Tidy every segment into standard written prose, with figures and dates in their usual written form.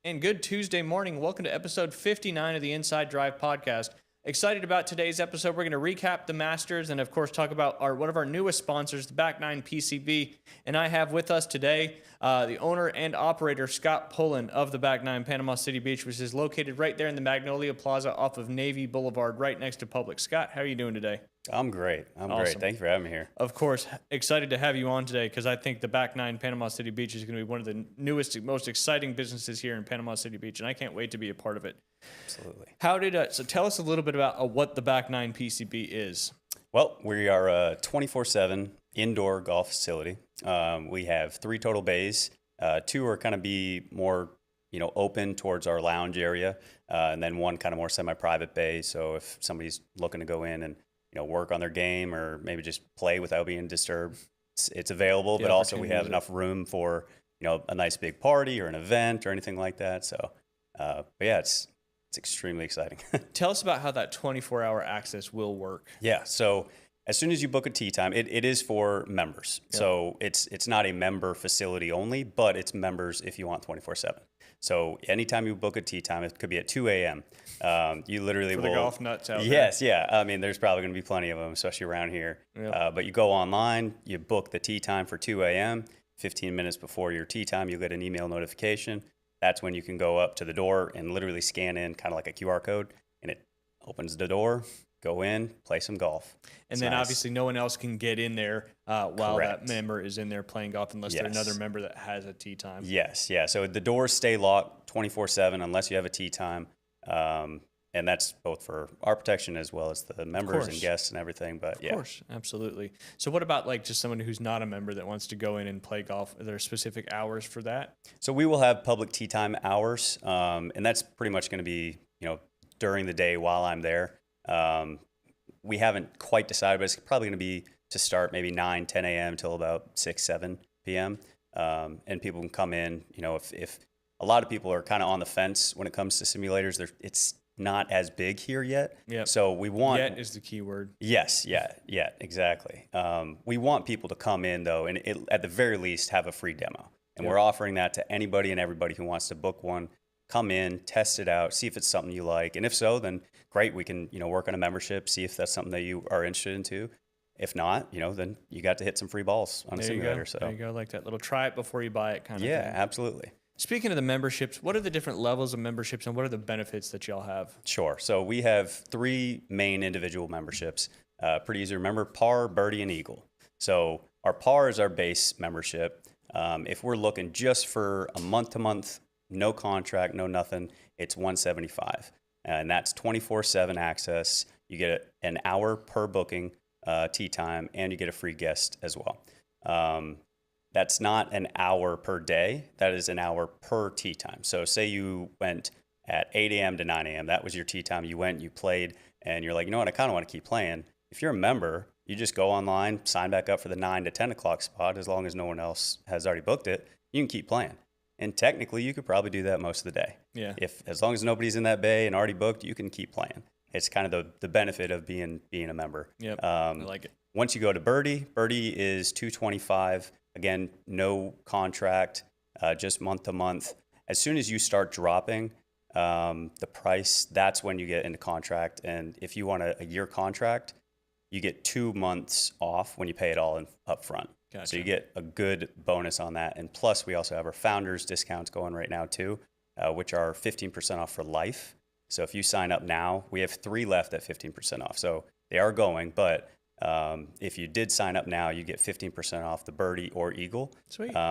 And good Tuesday morning. Welcome to episode 59 of the Inside Drive podcast. Excited about today's episode. We're going to recap the Masters and, of course, talk about one of our newest sponsors, the Back Nine PCB. And I have with us today the owner and operator, Scott Pullen of the Back Nine Panama City Beach, which is located right there in the Magnolia Plaza off of Navy Boulevard, right next to Publix. Scott, how are you doing today? I'm great. I'm Awesome. great. Thank you for having me here. Of course, excited to have you on today because I think the Back Nine Panama City Beach is going to be one of the newest, most exciting businesses here in Panama City Beach, and I can't wait to be a part of it. Absolutely. So tell us a little bit about what the Back Nine PCB is. Well, we are a 24/7 indoor golf facility. We have 3 total bays. 2 are kind of be more, open towards our lounge area, and then 1 kind of more semi-private bay. So if somebody's looking to go in and work on their game or maybe just play without being disturbed, it's available. But also we have enough room for a nice big party or an event or anything like that. So, but yeah, it's extremely exciting. Tell us about how that 24-hour access will work. Yeah. So as soon as you book a tee time, it is for members. Yep. So it's not a member facility only, but it's members if you want 24/7. So anytime you book a tee time, it could be at 2 a.m. You literally for will. The golf nuts out there. Yes, yeah. I mean, there's probably going to be plenty of them, especially around here. Yep. But you go online, you book the tee time for 2 a.m. 15 minutes before your tee time, you'll get an email notification. That's when you can go up to the door and literally scan in kind of like a QR code, and it opens the door. Go in, play some golf. And then obviously no one else can get in there while that member is in there playing golf unless they're another member that has a tee time. Yes, yeah. So the doors stay locked 24/7 unless you have a tee time. And that's both for our protection as well as the members and guests and everything. But yeah. Of course, absolutely. So what about like just someone who's not a member that wants to go in and play golf? Are there specific hours for that? So we will have public tee time hours. And that's pretty much going to be, during the day while I'm there. We haven't quite decided, but it's probably going to be to start maybe 9, 10 a.m. till about 6, 7 p.m. And people can come in, if a lot of people are kind of on the fence when it comes to simulators, it's not as big here yet. Yep. So we want... Yet is the key word. Yes, yeah, exactly. We want people to come in, though, and at the very least have a free demo. And we're offering that to anybody and everybody who wants to book one. Come in, test it out, see if it's something you like. And if so, then great, we can, work on a membership, see if that's something that you are interested into. If not, then you got to hit some free balls on a simulator. So there you go, like that little try it before you buy it kind of thing. Yeah, absolutely. Speaking of the memberships, what are the different levels of memberships and what are the benefits that y'all have? Sure. So we have 3 main individual memberships. Pretty easy to remember: Par, Birdie, and Eagle. So our Par is our base membership. If we're looking just for a month-to-month, no contract, no nothing, it's $175. And that's 24/7 access. You get an hour per booking tee time, and you get a free guest as well. That's not an hour per day. That is an hour per tee time. So say you went at 8 a.m. to 9 a.m. That was your tee time. You went, you played, and you're like, I kind of want to keep playing. If you're a member, you just go online, sign back up for the 9 to 10 o'clock spot. As long as no one else has already booked it, you can keep playing. And technically, you could probably do that most of the day. Yeah. As long as nobody's in that bay and already booked, you can keep playing. It's kind of the benefit of being a member. Yep. I like it. Once you go to Birdie is $225. Again, no contract, just month to month. As soon as you start dropping the price, that's when you get into contract. And if you want a year contract, you get 2 months off when you pay it all up front. Gotcha. So you get a good bonus on that. And plus, we also have our founders discounts going right now too, which are 15% off for life. So if you sign up now, we have 3 left at 15% off. So they are going, but if you did sign up now, you get 15% off the Birdie or Eagle,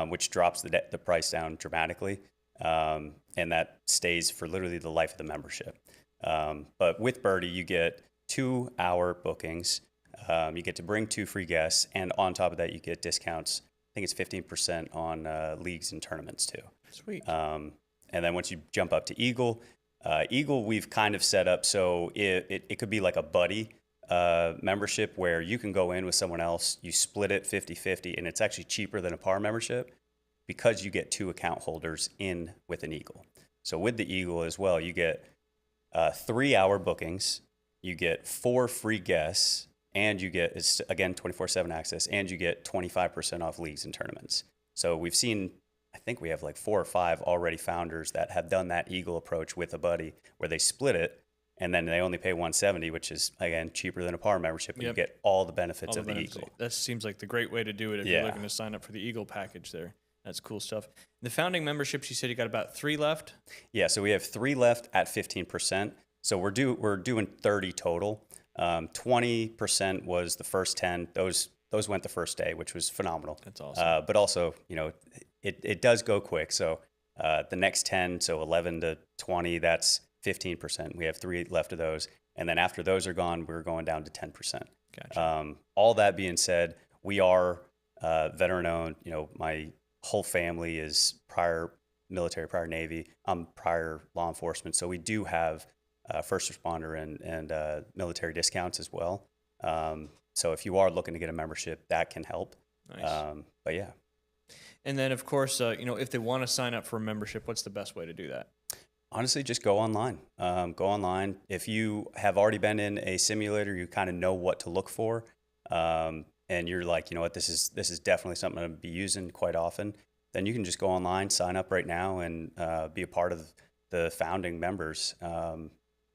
which drops the price down dramatically. And that stays for literally the life of the membership. But with Birdie, you get 2-hour bookings. You get to bring 2 free guests, and on top of that, you get discounts. I think it's 15% on leagues and tournaments too. Sweet. And then once you jump up to Eagle, we've kind of set up so it could be like a buddy membership where you can go in with someone else, you split it 50-50, and it's actually cheaper than a Par membership because you get 2 account holders in with an Eagle. So with the Eagle as well, you get 3-hour bookings, you get 4 free guests, and you get, it's again 24/7 access, and you get 25% off leagues and tournaments. So we've seen I think we have like 4 or 5 already founders that have done that Eagle approach with a buddy where they split it and then they only pay 170, which is again cheaper than a par membership, but you get all the benefits of the Eagle. That seems like the great way to do it if you're looking to sign up for the Eagle package there. That's cool stuff. The founding memberships, you said you got about 3 left? Yeah, so we have 3 left at 15%. So we're doing 30 total. 20% was the first 10. Those went the first day, which was phenomenal. That's awesome. But also, you know, it does go quick. So the next 10, so 11 to 20, that's 15%. We have 3 left of those. And then after those are gone, we're going down to 10%. Gotcha. All that being said, we are veteran owned. You know, my whole family is prior military, prior Navy. I'm prior law enforcement. So we do have first responder and military discounts as well. So if you are looking to get a membership, that can help. Nice. But yeah. And then, of course, you know, if they want to sign up for a membership, what's the best way to do that? Honestly, just go online. Go online. If you have already been in a simulator, you kind of know what to look for. And you're like, you know what, this is definitely something I'm going to be using quite often. Then you can just go online, sign up right now, and be a part of the founding members.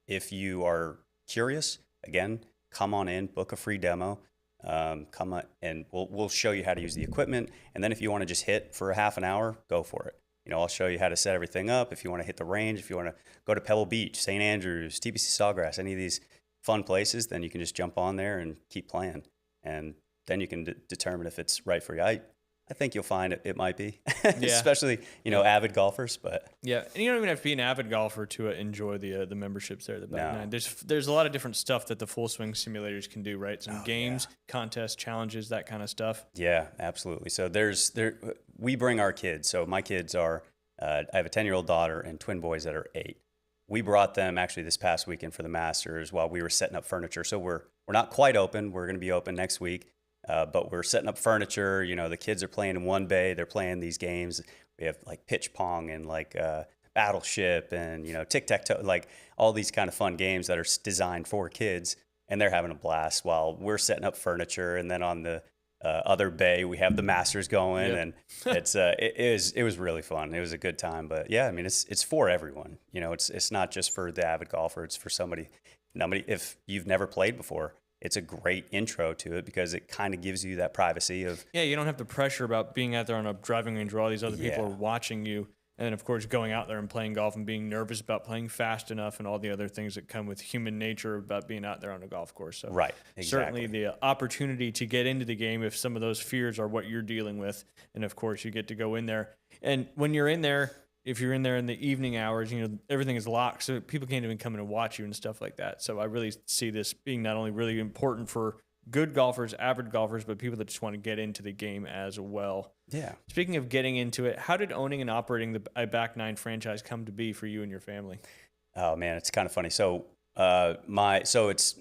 If you are curious, again, come on in, book a free demo. Come on, and we'll show you how to use the equipment. And then if you want to just hit for a half an hour, go for it. You know, I'll show you how to set everything up. If you want to hit the range, if you want to go to Pebble Beach, St. Andrews, TPC Sawgrass, any of these fun places, then you can just jump on there and keep playing. And then you can determine if it's right for you. I think you'll find it might be, especially, you know, avid golfers. But yeah, and you don't even have to be an avid golfer to enjoy the memberships there. The back nine. There's a lot of different stuff that the Full Swing simulators can do, right? Some games, contests, challenges, that kind of stuff. Yeah, absolutely. So we bring our kids. So my kids are, I have a 10-year-old daughter and twin boys that are 8. We brought them actually this past weekend for the Masters while we were setting up furniture. So we're not quite open. We're going to be open next week. But we're setting up furniture. You know, the kids are playing in one bay. They're playing these games. We have like pitch pong and like Battleship and, you know, tic-tac-toe, like all these kind of fun games that are designed for kids. And they're having a blast while we're setting up furniture. And then on the other bay, we have the Masters going. And it was really fun. It was a good time. But yeah, I mean, it's for everyone. You know, it's not just for the avid golfer. It's for somebody, if you've never played before. It's a great intro to it because it kind of gives you that privacy of... Yeah, you don't have the pressure about being out there on a driving range where all these other people are watching you. And then, of course, going out there and playing golf and being nervous about playing fast enough and all the other things that come with human nature about being out there on a golf course. So right, exactly. Certainly the opportunity to get into the game if some of those fears are what you're dealing with. And, of course, you get to go in there. And when you're in there... If you're in there in the evening hours, you know, everything is locked, so people can't even come in and watch you and stuff like that. So I really see this being not only really important for good golfers, avid golfers, but people that just want to get into the game as well. Yeah. Speaking of getting into it, how did owning and operating a Back Nine franchise come to be for you and your family? Oh man, it's kind of funny. So it's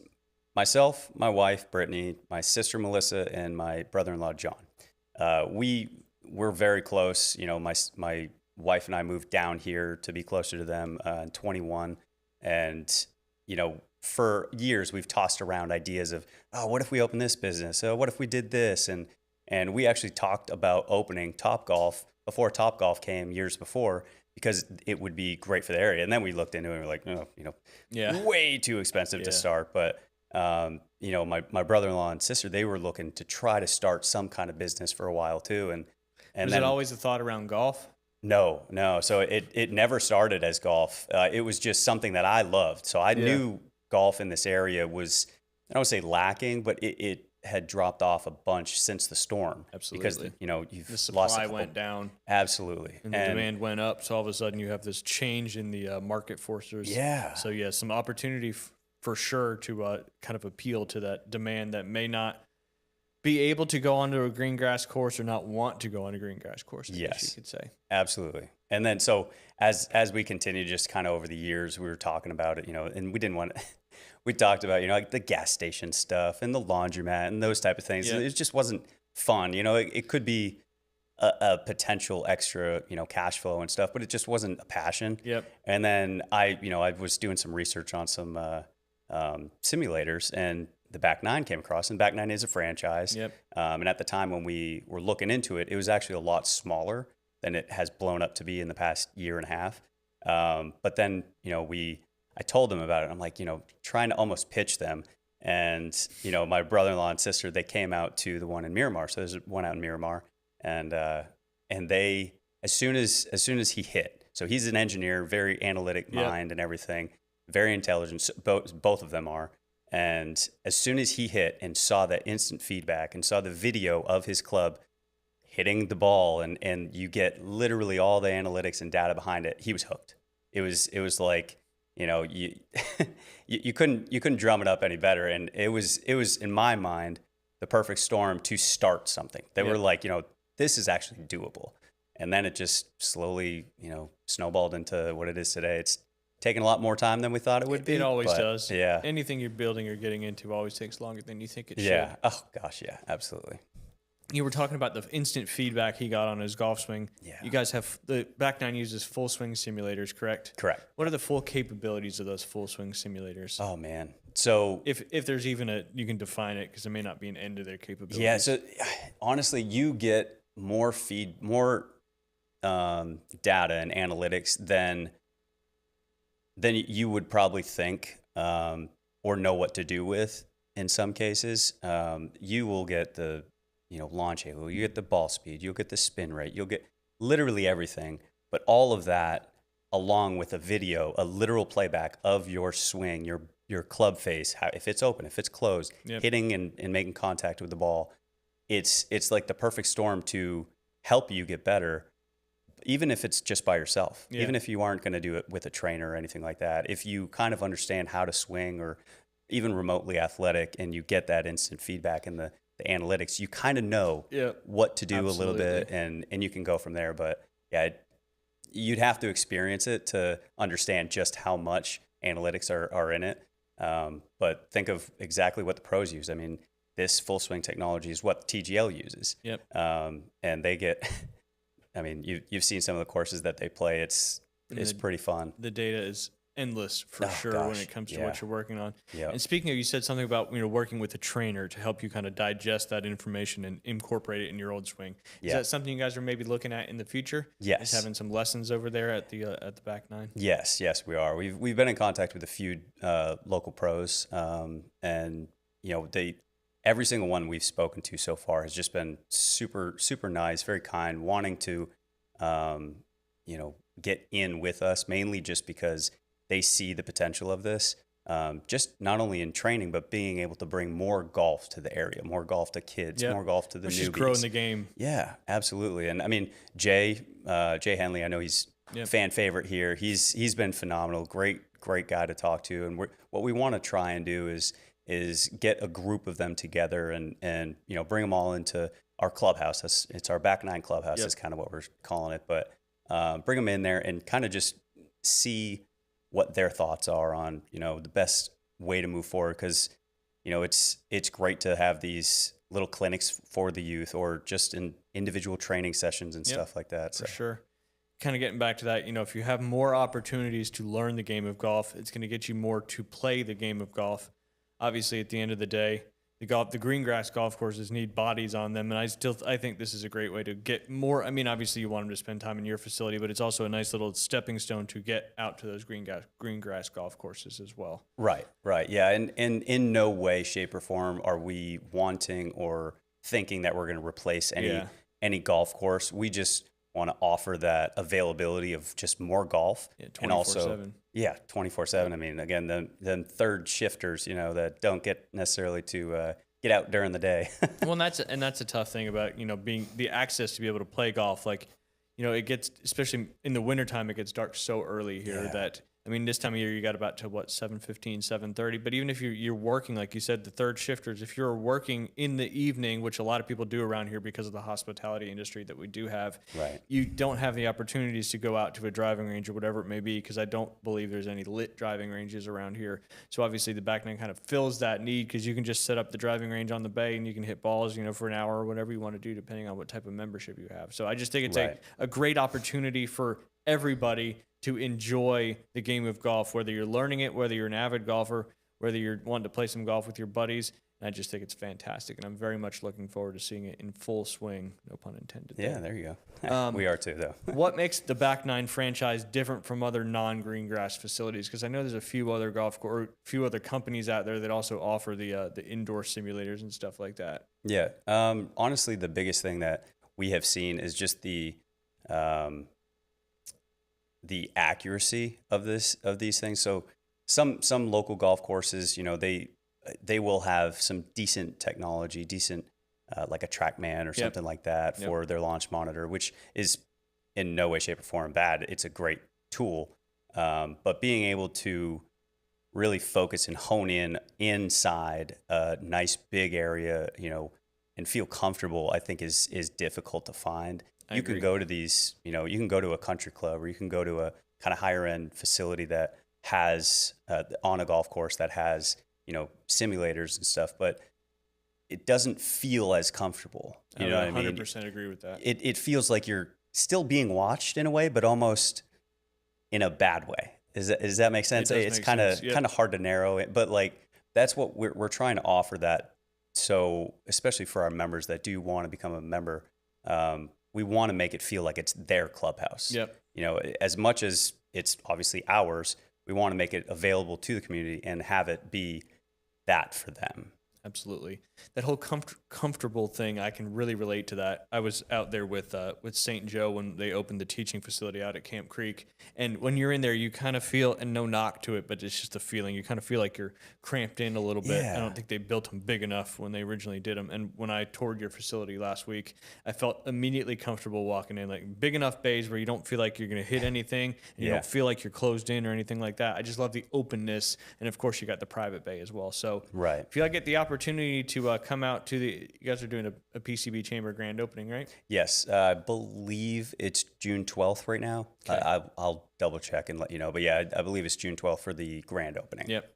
myself, my wife Brittany, my sister Melissa, and my brother-in-law John. We're very close. You know, my wife and I moved down here to be closer to them in 21. And, you know, for years we've tossed around ideas of, oh, what if we open this business? What if we did this? And we actually talked about opening Topgolf before Topgolf came years before because it would be great for the area. And then we looked into it and we're like, oh, you know, way too expensive to start. But, you know, my brother-in-law and sister, they were looking to try to start some kind of business for a while too. And was it always a thought around golf? No. So it never started as golf. It was just something that I loved. So I knew golf in this area was, I don't want to say lacking, but it had dropped off a bunch since the storm. Absolutely. Because, you know, the supply went down. Absolutely. And the demand went up. So all of a sudden you have this change in the market forces. Yeah. So yeah, some opportunity for sure to kind of appeal to that demand that may not be able to go onto a green grass course or not want to go on a green grass course, I guess you could say. Absolutely. And then so as we continue just kind of over the years, we were talking about it, you know, and we didn't want to, we talked about, you know, like the gas station stuff and the laundromat and those type of things. Yeah. It just wasn't fun. You know, it could be a potential extra, you know, cash flow and stuff, but it just wasn't a passion. Yep. And then I was doing some research on some simulators, and the Back Nine came across, and Back Nine is a franchise. Yep. And at the time when we were looking into it, it was actually a lot smaller than it has blown up to be in the past year and a half. But then, I told them about it. I'm like, trying to almost pitch them. And, my brother-in-law and sister, they came out to the one in Miramar. So there's one out in Miramar, and they, as soon as he hit, so he's an engineer, very analytic mind and everything, very intelligent. So both of them are. And as soon as he hit and saw that instant feedback and saw the video of his club hitting the ball, and you get literally all the analytics and data behind it, he was hooked. It was like, you you couldn't drum it up any better. And it was in my mind the perfect storm to start something. They were like, this is actually doable. And then it just slowly, snowballed into what it is today. It's taken a lot more time than we thought it would be. It always does. Yeah. Anything you're building or getting into always takes longer than you think it should. Yeah. Oh gosh. Yeah. Absolutely. You were talking about the instant feedback he got on his golf swing. Yeah. You guys have the Back Nine uses full swing simulators, correct? Correct. What are the full capabilities of those full swing simulators? Oh man. So if there's even you can define it, because there may not be an end to their capabilities. yeah. So honestly, you get more data and analytics than you would probably think or know what to do with. In some cases, you will get the launch angle, you get the ball speed, you'll get the spin rate, you'll get literally everything. But all of that, along with a video, a literal playback of your swing, your club face, if it's open, if it's closed, hitting and making contact with the ball, it's like the perfect storm to help you get better. Even if it's just by yourself, even if you aren't going to do it with a trainer or anything like that, if you kind of understand how to swing or even remotely athletic and you get that instant feedback and the analytics, you kind of know what to do a little bit and you can go from there. But yeah, you'd have to experience it to understand just how much analytics are in it. But think of exactly what the pros use. I mean, this full swing technology is what TGL uses. And they get... I mean, you've seen some of the courses that they play. It's pretty fun. The data is endless for sure when it comes to what you're working on. Yeah. And speaking of, you said something about working with a trainer to help you kind of digest that information and incorporate it in your old swing. Is that something you guys are maybe looking at in the future? Yes. Just having some lessons over there at the Back Nine. Yes, we are. We've been in contact with a few local pros, and every single one we've spoken to so far has just been super, super nice, very kind, wanting to, get in with us, mainly just because they see the potential of this, just not only in training, but being able to bring more golf to the area, more golf to kids, more golf to the newbies. Just growing the game. Yeah, absolutely. And I mean, Jay Henley, I know he's fan favorite here. He's been phenomenal, great guy to talk to. And what we want to try and do is get a group of them together and bring them all into our clubhouse. It's our Back Nine clubhouse. That's kind of what we're calling it. But bring them in there and kind of just see what their thoughts are on the best way to move forward. Because it's great to have these little clinics for the youth or just in individual training sessions and stuff like that. For sure. Kind of getting back to that, if you have more opportunities to learn the game of golf, it's going to get you more to play the game of golf. Obviously, at the end of the day, the green grass golf courses need bodies on them, and I think this is a great way to get more. I mean, obviously, you want them to spend time in your facility, but it's also a nice little stepping stone to get out to those green grass golf courses as well. Right, yeah, and in no way, shape, or form are we wanting or thinking that we're going to replace any golf course. We just want to offer that availability of just more golf, and also 24/7. I mean, again, them third shifters, that don't get necessarily to get out during the day. Well, that's a tough thing about being the access to be able to play golf. Like, it gets, especially in the wintertime, it gets dark so early here that. I mean, this time of year, you got about to 7:15, 7:30. But even if you're working, like you said, the third shifters, if you're working in the evening, which a lot of people do around here because of the hospitality industry that we do have, you don't have the opportunities to go out to a driving range or whatever it may be, because I don't believe there's any lit driving ranges around here. So obviously the Back Nine kind of fills that need, because you can just set up the driving range on the bay and you can hit balls, for an hour or whatever you want to do, depending on what type of membership you have. So I just think it's a great opportunity for everybody to enjoy the game of golf, whether you're learning it, whether you're an avid golfer, whether you're wanting to play some golf with your buddies. And I just think it's fantastic, and I'm very much looking forward to seeing it in full swing. No pun intended. Yeah, there you go. We are too, though. What makes the Back Nine franchise different from other non-green grass facilities? Because I know there's a few other few other companies out there that also offer the indoor simulators and stuff like that. Yeah. Honestly, the biggest thing that we have seen is just the accuracy of these things. So some local golf courses, they will have some decent technology, like a TrackMan or something like that for their launch monitor, which is in no way, shape, or form bad. It's a great tool, but being able to really focus and hone in inside a nice big area, and feel comfortable, I think is difficult to find. You can go to these, you can go to a country club, or you can go to a kind of higher end facility that has on a golf course that has, simulators and stuff, but it doesn't feel as comfortable. You know what I mean? 100% agree with that. It feels like you're still being watched in a way, but almost in a bad way. Does that make sense? It's kind of hard to narrow it, but like that's what we're trying to offer that. So especially for our members that do want to become a member, we want to make it feel like it's their clubhouse. Yep. As much as it's obviously ours, we want to make it available to the community and have it be that for them. Absolutely. That whole comfortable thing, I can really relate to that. I was out there with St. Joe when they opened the teaching facility out at Camp Creek. And when you're in there, you kind of feel, and no knock to it, but it's just a feeling. You kind of feel like you're cramped in a little bit. Yeah. I don't think they built them big enough when they originally did them. And when I toured your facility last week, I felt immediately comfortable walking in, like big enough bays where you don't feel like you're going to hit anything. And you don't feel like you're closed in or anything like that. I just love the openness. And of course, you got the private bay as well. So right. If you get the opportunity to come out to you guys are doing a PCB Chamber grand opening, right? Yes, I believe it's June 12th right now. Okay. I'll double check and let you know. But yeah, I believe it's June 12th for the grand opening. Yep.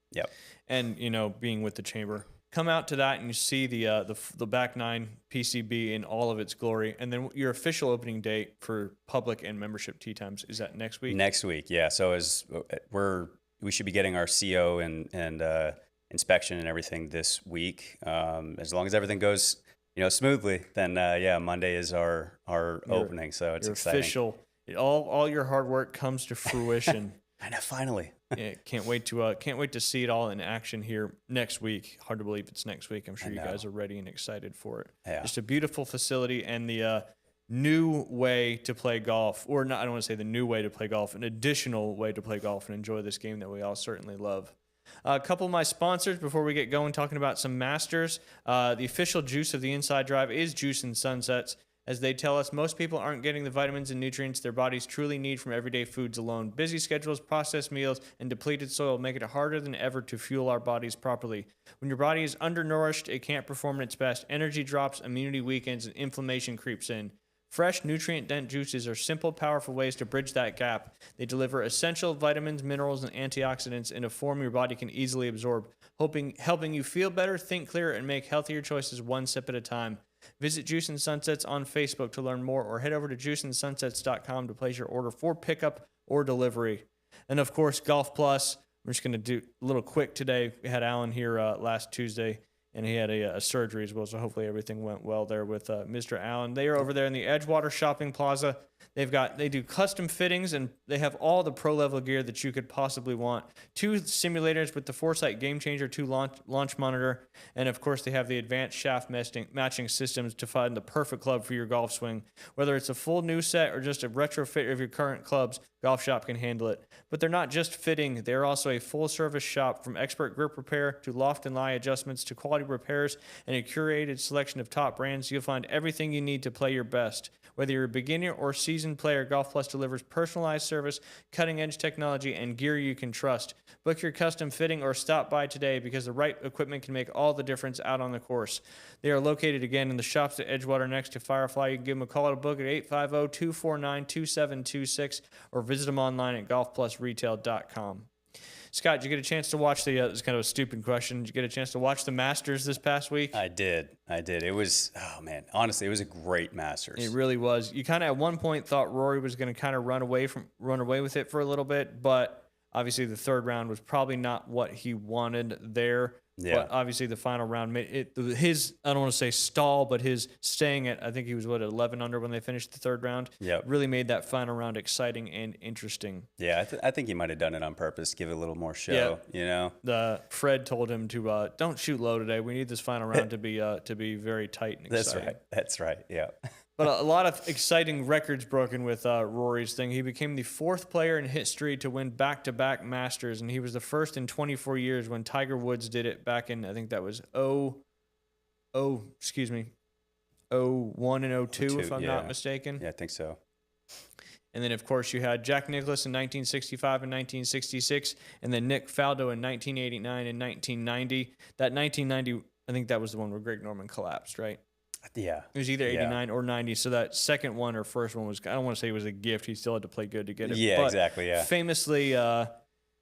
And being with the chamber, come out to that and you see the Back Nine PCB in all of its glory. And then your official opening date for public and membership tee times is that next week? Next week, yeah. So we should be getting our CO and inspection and everything this week. As long as everything goes, smoothly, then Monday is our opening. So it's exciting. Official. All your hard work comes to fruition. I know, finally. Yeah, can't wait to see it all in action here next week. Hard to believe it's next week. I'm sure you guys are ready and excited for it. Yeah. Just a beautiful facility and the new way to play golf, or not. I don't want to say the new way to play golf, an additional way to play golf and enjoy this game that we all certainly love. A couple of my sponsors before we get going, talking about some Masters. The official juice of the Inside Drive is Juice and Sunsets. As they tell us, most people aren't getting the vitamins and nutrients their bodies truly need from everyday foods alone. Busy schedules, processed meals, and depleted soil make it harder than ever to fuel our bodies properly. When your body is undernourished, it can't perform at its best. Energy drops, immunity weakens, and inflammation creeps in. Fresh, nutrient-dense juices are simple, powerful ways to bridge that gap. They deliver essential vitamins, minerals, and antioxidants in a form your body can easily absorb, helping you feel better, think clearer, and make healthier choices one sip at a time. Visit Juice and Sunsets on Facebook to learn more, or head over to juiceandsunsets.com to place your order for pickup or delivery. And, of course, Golf Plus. We're just going to do a little quick today. We had Alan here last Tuesday, and he had a surgery as well, so hopefully everything went well there with Mr. Allen. They are over there in the Edgewater Shopping Plaza. They do custom fittings, and they have all the pro-level gear that you could possibly want. 2 simulators with the Foresight Game Changer 2 launch monitor, and of course they have the advanced shaft matching systems to find the perfect club for your golf swing. Whether it's a full new set or just a retrofit of your current clubs, Golf Shop can handle it. But they're not just fitting, they're also a full-service shop, from expert grip repair to loft and lie adjustments to quality repairs and a curated selection of top brands. You'll find everything you need to play your best. Whether you're a beginner or seasoned player, Golf Plus delivers personalized service, cutting-edge technology, and gear you can trust. Book your custom fitting or stop by today, because the right equipment can make all the difference out on the course. They are located again in the shops at Edgewater next to Firefly. You can give them a call to book at 850-249-2726 or visit them online at golfplusretail.com. Scott, did you get a chance to watch it's kind of a stupid question. Did you get a chance to watch the Masters this past week? I did. It was, honestly, it was a great Masters. It really was. You kind of at one point thought Rory was going to kind of run away with it for a little bit, but obviously the third round was probably not what he wanted there. Yeah. But obviously, the final round made it. His, I don't want to say stall, but his staying at, I think he was 11 under when they finished the third round. Yep. Really made that final round exciting and interesting. Yeah, I think he might have done it on purpose, give it a little more show. You know. Fred told him to don't shoot low today. We need this final round to be very tight and exciting. That's right. Yeah. But a lot of exciting records broken with Rory's thing. He became the fourth player in history to win back-to-back Masters, and he was the first in 24 years when Tiger Woods did it back in, I think that was 01 and 02, if I'm not mistaken. Yeah, I think so. And then, of course, you had Jack Nicklaus in 1965 and 1966, and then Nick Faldo in 1989 and 1990. That 1990, I think that was the one where Greg Norman collapsed, right? Yeah. It was either 89 or 90. So that second one or first one was, I don't want to say it was a gift. He still had to play good to get it. Yeah, but exactly. Yeah. Famously,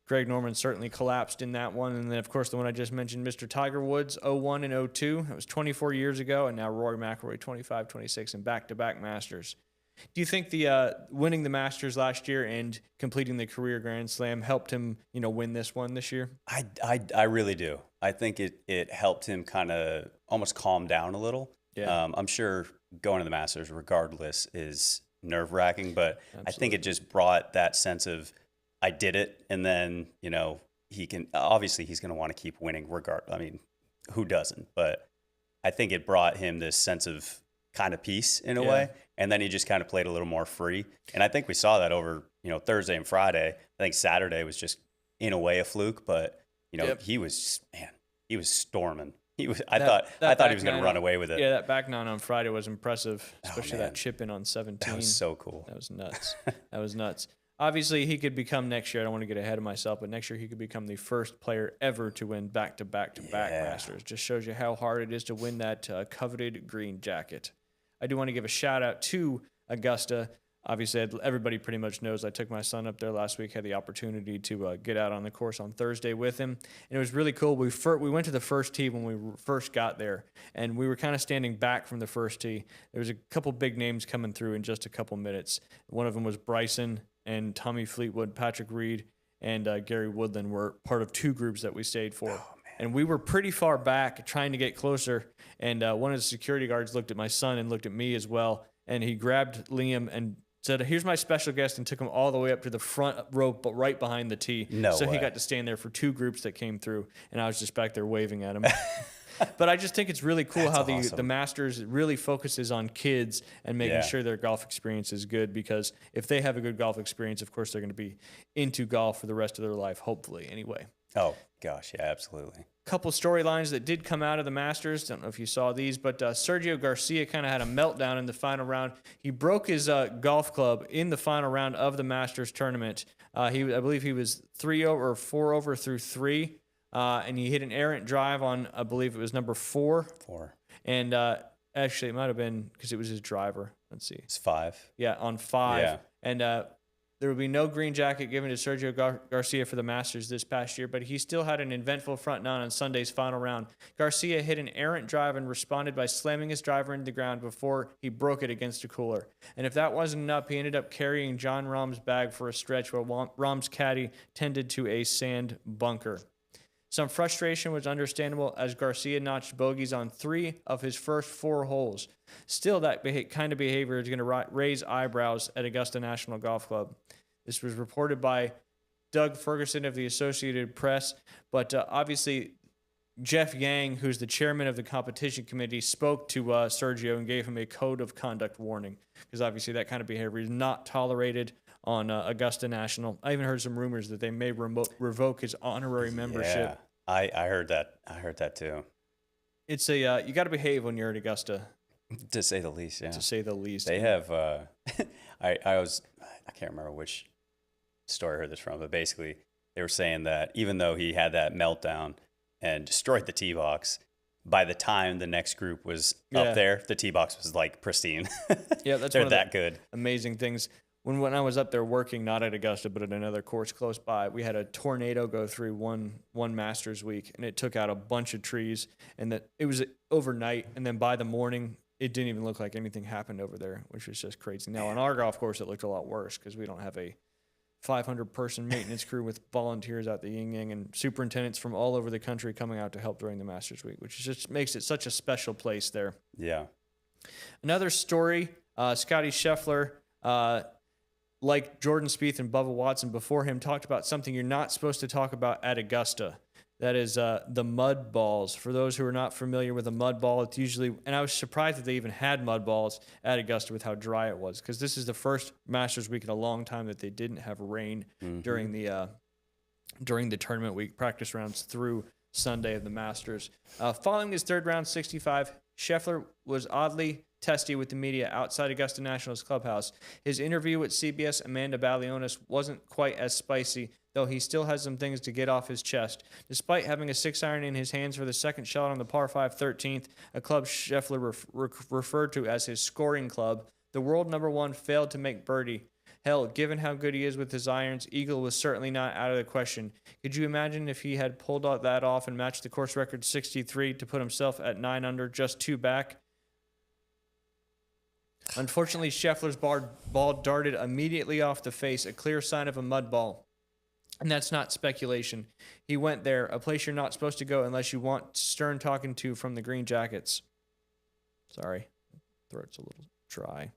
Greg Norman certainly collapsed in that one. And then, of course, the one I just mentioned, Mr. Tiger Woods, 01 and 02. That was 24 years ago. And now Rory McIlroy, 25, 26, and back-to-back Masters. Do you think the winning the Masters last year and completing the career Grand Slam helped him, win this one this year? I really do. I think it helped him kind of almost calm down a little. Yeah. I'm sure going to the Masters, regardless, is nerve-wracking, but Absolutely. I think it just brought that sense of I did it, and then he can obviously he's going to want to keep winning regardless. I mean, who doesn't? But I think it brought him this sense of kind of peace in a way, and then he just kind of played a little more free. And I think we saw that over Thursday and Friday. I think Saturday was just in a way a fluke, but he was storming. I thought he was going to run away with it. Yeah, that back nine on Friday was impressive, especially that chip in on 17. That was so cool. That was nuts. That was nuts. Obviously, he could become next year. I don't want to get ahead of myself, but next year he could become the first player ever to win back-to-back Masters. Just shows you how hard it is to win that coveted green jacket. I do want to give a shout out to Augusta. Obviously, everybody pretty much knows I took my son up there last week, had the opportunity to get out on the course on Thursday with him. And it was really cool. We went to the first tee when we first got there, and we were kind of standing back from the first tee. There was a couple big names coming through in just a couple minutes. One of them was Bryson and Tommy Fleetwood, Patrick Reed, and Gary Woodland were part of two groups that we stayed for. And we were pretty far back trying to get closer. And one of the security guards looked at my son and looked at me as well. And he grabbed Liam and said, "Here's my special guest," and took him all the way up to the front row, but right behind the tee. So he got to stand there for two groups that came through, and I was just back there waving at him. But I just think it's really cool how the Masters really focuses on kids and making sure their golf experience is good, because if they have a good golf experience, of course, they're going to be into golf for the rest of their life, hopefully, anyway. Oh, gosh, yeah, absolutely. Couple storylines that did come out of the Masters. Don't know if you saw these, but Sergio Garcia kind of had a meltdown in the final round. He broke his golf club in the final round of the Masters tournament. I believe he was 3 over or 4 over through 3, and he hit an errant drive on, I believe it was number 4. 4. And actually, it might have been because it was his driver. Let's see. It's 5. Yeah, on 5. Yeah. And there will be no green jacket given to Sergio Garcia for the Masters this past year, but he still had an eventful front nine on Sunday's final round. Garcia hit an errant drive and responded by slamming his driver into the ground before he broke it against a cooler. And if that wasn't enough, he ended up carrying John Rahm's bag for a stretch while Rahm's caddy tended to a sand bunker. Some frustration was understandable as Garcia notched bogeys on 3 of his first 4 holes. Still, that kind of behavior is going to raise eyebrows at Augusta National Golf Club. This was reported by Doug Ferguson of the Associated Press, but obviously Jeff Yang, who's the chairman of the competition committee, spoke to Sergio and gave him a code of conduct warning, because obviously that kind of behavior is not tolerated on Augusta National. I even heard some rumors that they may revoke his honorary membership. Yeah, I heard that. I heard that too. It's a you got to behave when you're at Augusta, to say the least. Yeah, to say the least. They have. I can't remember which story I heard this from, but basically they were saying that even though he had that meltdown and destroyed the tee box, by the time the next group was up there, the tee box was like pristine. Yeah, that's they're one of that the good. Amazing things. When I was up there working, not at Augusta, but at another course close by, we had a tornado go through one Masters week, and it took out a bunch of trees. And that it was overnight, and then by the morning, it didn't even look like anything happened over there, which was just crazy. Now on our golf course, it looked a lot worse because we don't have a 500-person maintenance crew with volunteers out the Yin Yang and superintendents from all over the country coming out to help during the Masters Week, which just makes it such a special place there. Yeah. Another story, Scotty Scheffler, like Jordan Spieth and Bubba Watson before him, talked about something you're not supposed to talk about at Augusta. That is the mud balls. For those who are not familiar with a mud ball, it's usually, and I was surprised that they even had mud balls at Augusta with how dry it was, because this is the first Masters Week in a long time that they didn't have rain during the tournament week, practice rounds through Sunday of the Masters. Following his third round 65, Scheffler was oddly testy with the media outside Augusta National's clubhouse. His interview with CBS Amanda Balionis wasn't quite as spicy, though he still has some things to get off his chest. Despite having a 6-iron in his hands for the second shot on the par 5 13th, a club Scheffler referred to as his scoring club, the world number one failed to make birdie. Hell, given how good he is with his irons, eagle was certainly not out of the question. Could you imagine if he had pulled that off and matched the course record 63 to put himself at 9 under, just 2 back? Unfortunately, Scheffler's ball darted immediately off the face, a clear sign of a mud ball. And that's not speculation. He went there, a place you're not supposed to go unless you want stern talking to from the Green Jackets. Sorry, throat's a little dry.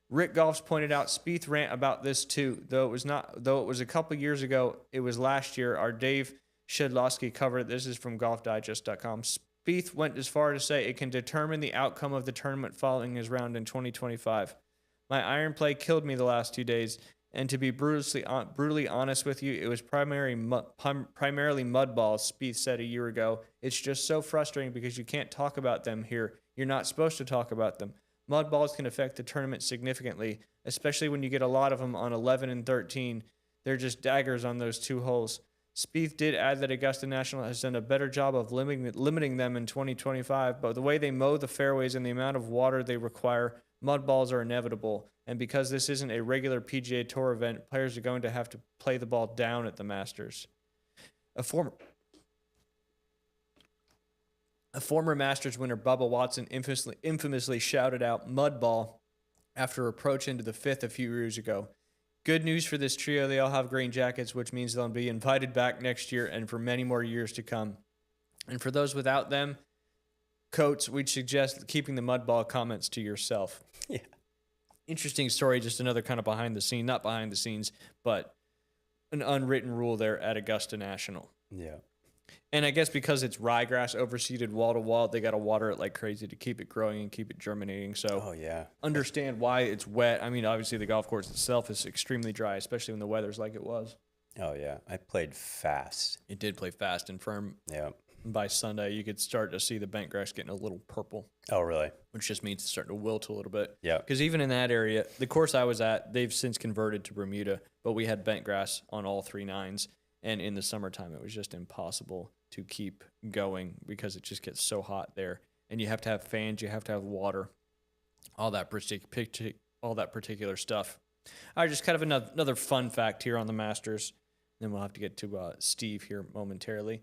Rick Goffs pointed out Spieth rant about this too, though it was a couple years ago. It was last year. Our Dave Shedlowski covered it. This is from golfdigest.com. Spieth went as far to say it can determine the outcome of the tournament following his round in 2025. My iron play killed me the last 2 days, and to be brutally honest with you, it was primarily mud balls, Spieth said a year ago. It's just so frustrating because you can't talk about them here. You're not supposed to talk about them. Mud balls can affect the tournament significantly, especially when you get a lot of them on 11 and 13. They're just daggers on those 2 holes. Spieth did add that Augusta National has done a better job of limiting them in 2025, but the way they mow the fairways and the amount of water they require, mud balls are inevitable. And because this isn't a regular PGA Tour event, players are going to have to play the ball down at the Masters. A former Masters winner, Bubba Watson, infamously shouted out mud ball after approach into the 5th a few years ago. Good news for this trio. They all have green jackets, which means they'll be invited back next year and for many more years to come. And for those without them, Coates, we'd suggest keeping the mud ball comments to yourself. Yeah. Interesting story, just another kind of not behind the scenes, but an unwritten rule there at Augusta National. Yeah. And I guess because it's ryegrass overseeded wall to wall, they got to water it like crazy to keep it growing and keep it germinating. So understand why it's wet. I mean, obviously the golf course itself is extremely dry, especially when the weather's like it was. Oh, yeah. I played fast. It did play fast and firm. Yeah. By Sunday, you could start to see the bent grass getting a little purple. Oh, really? Which just means it's starting to wilt a little bit. Yeah. Because even in that area, the course I was at, they've since converted to Bermuda, but we had bent grass on all 3 nines. And in the summertime, it was just impossible to keep going because it just gets so hot there. And you have to have fans, you have to have water, all that particular stuff. All right, just kind of another fun fact here on the Masters. Then we'll have to get to Steve here momentarily.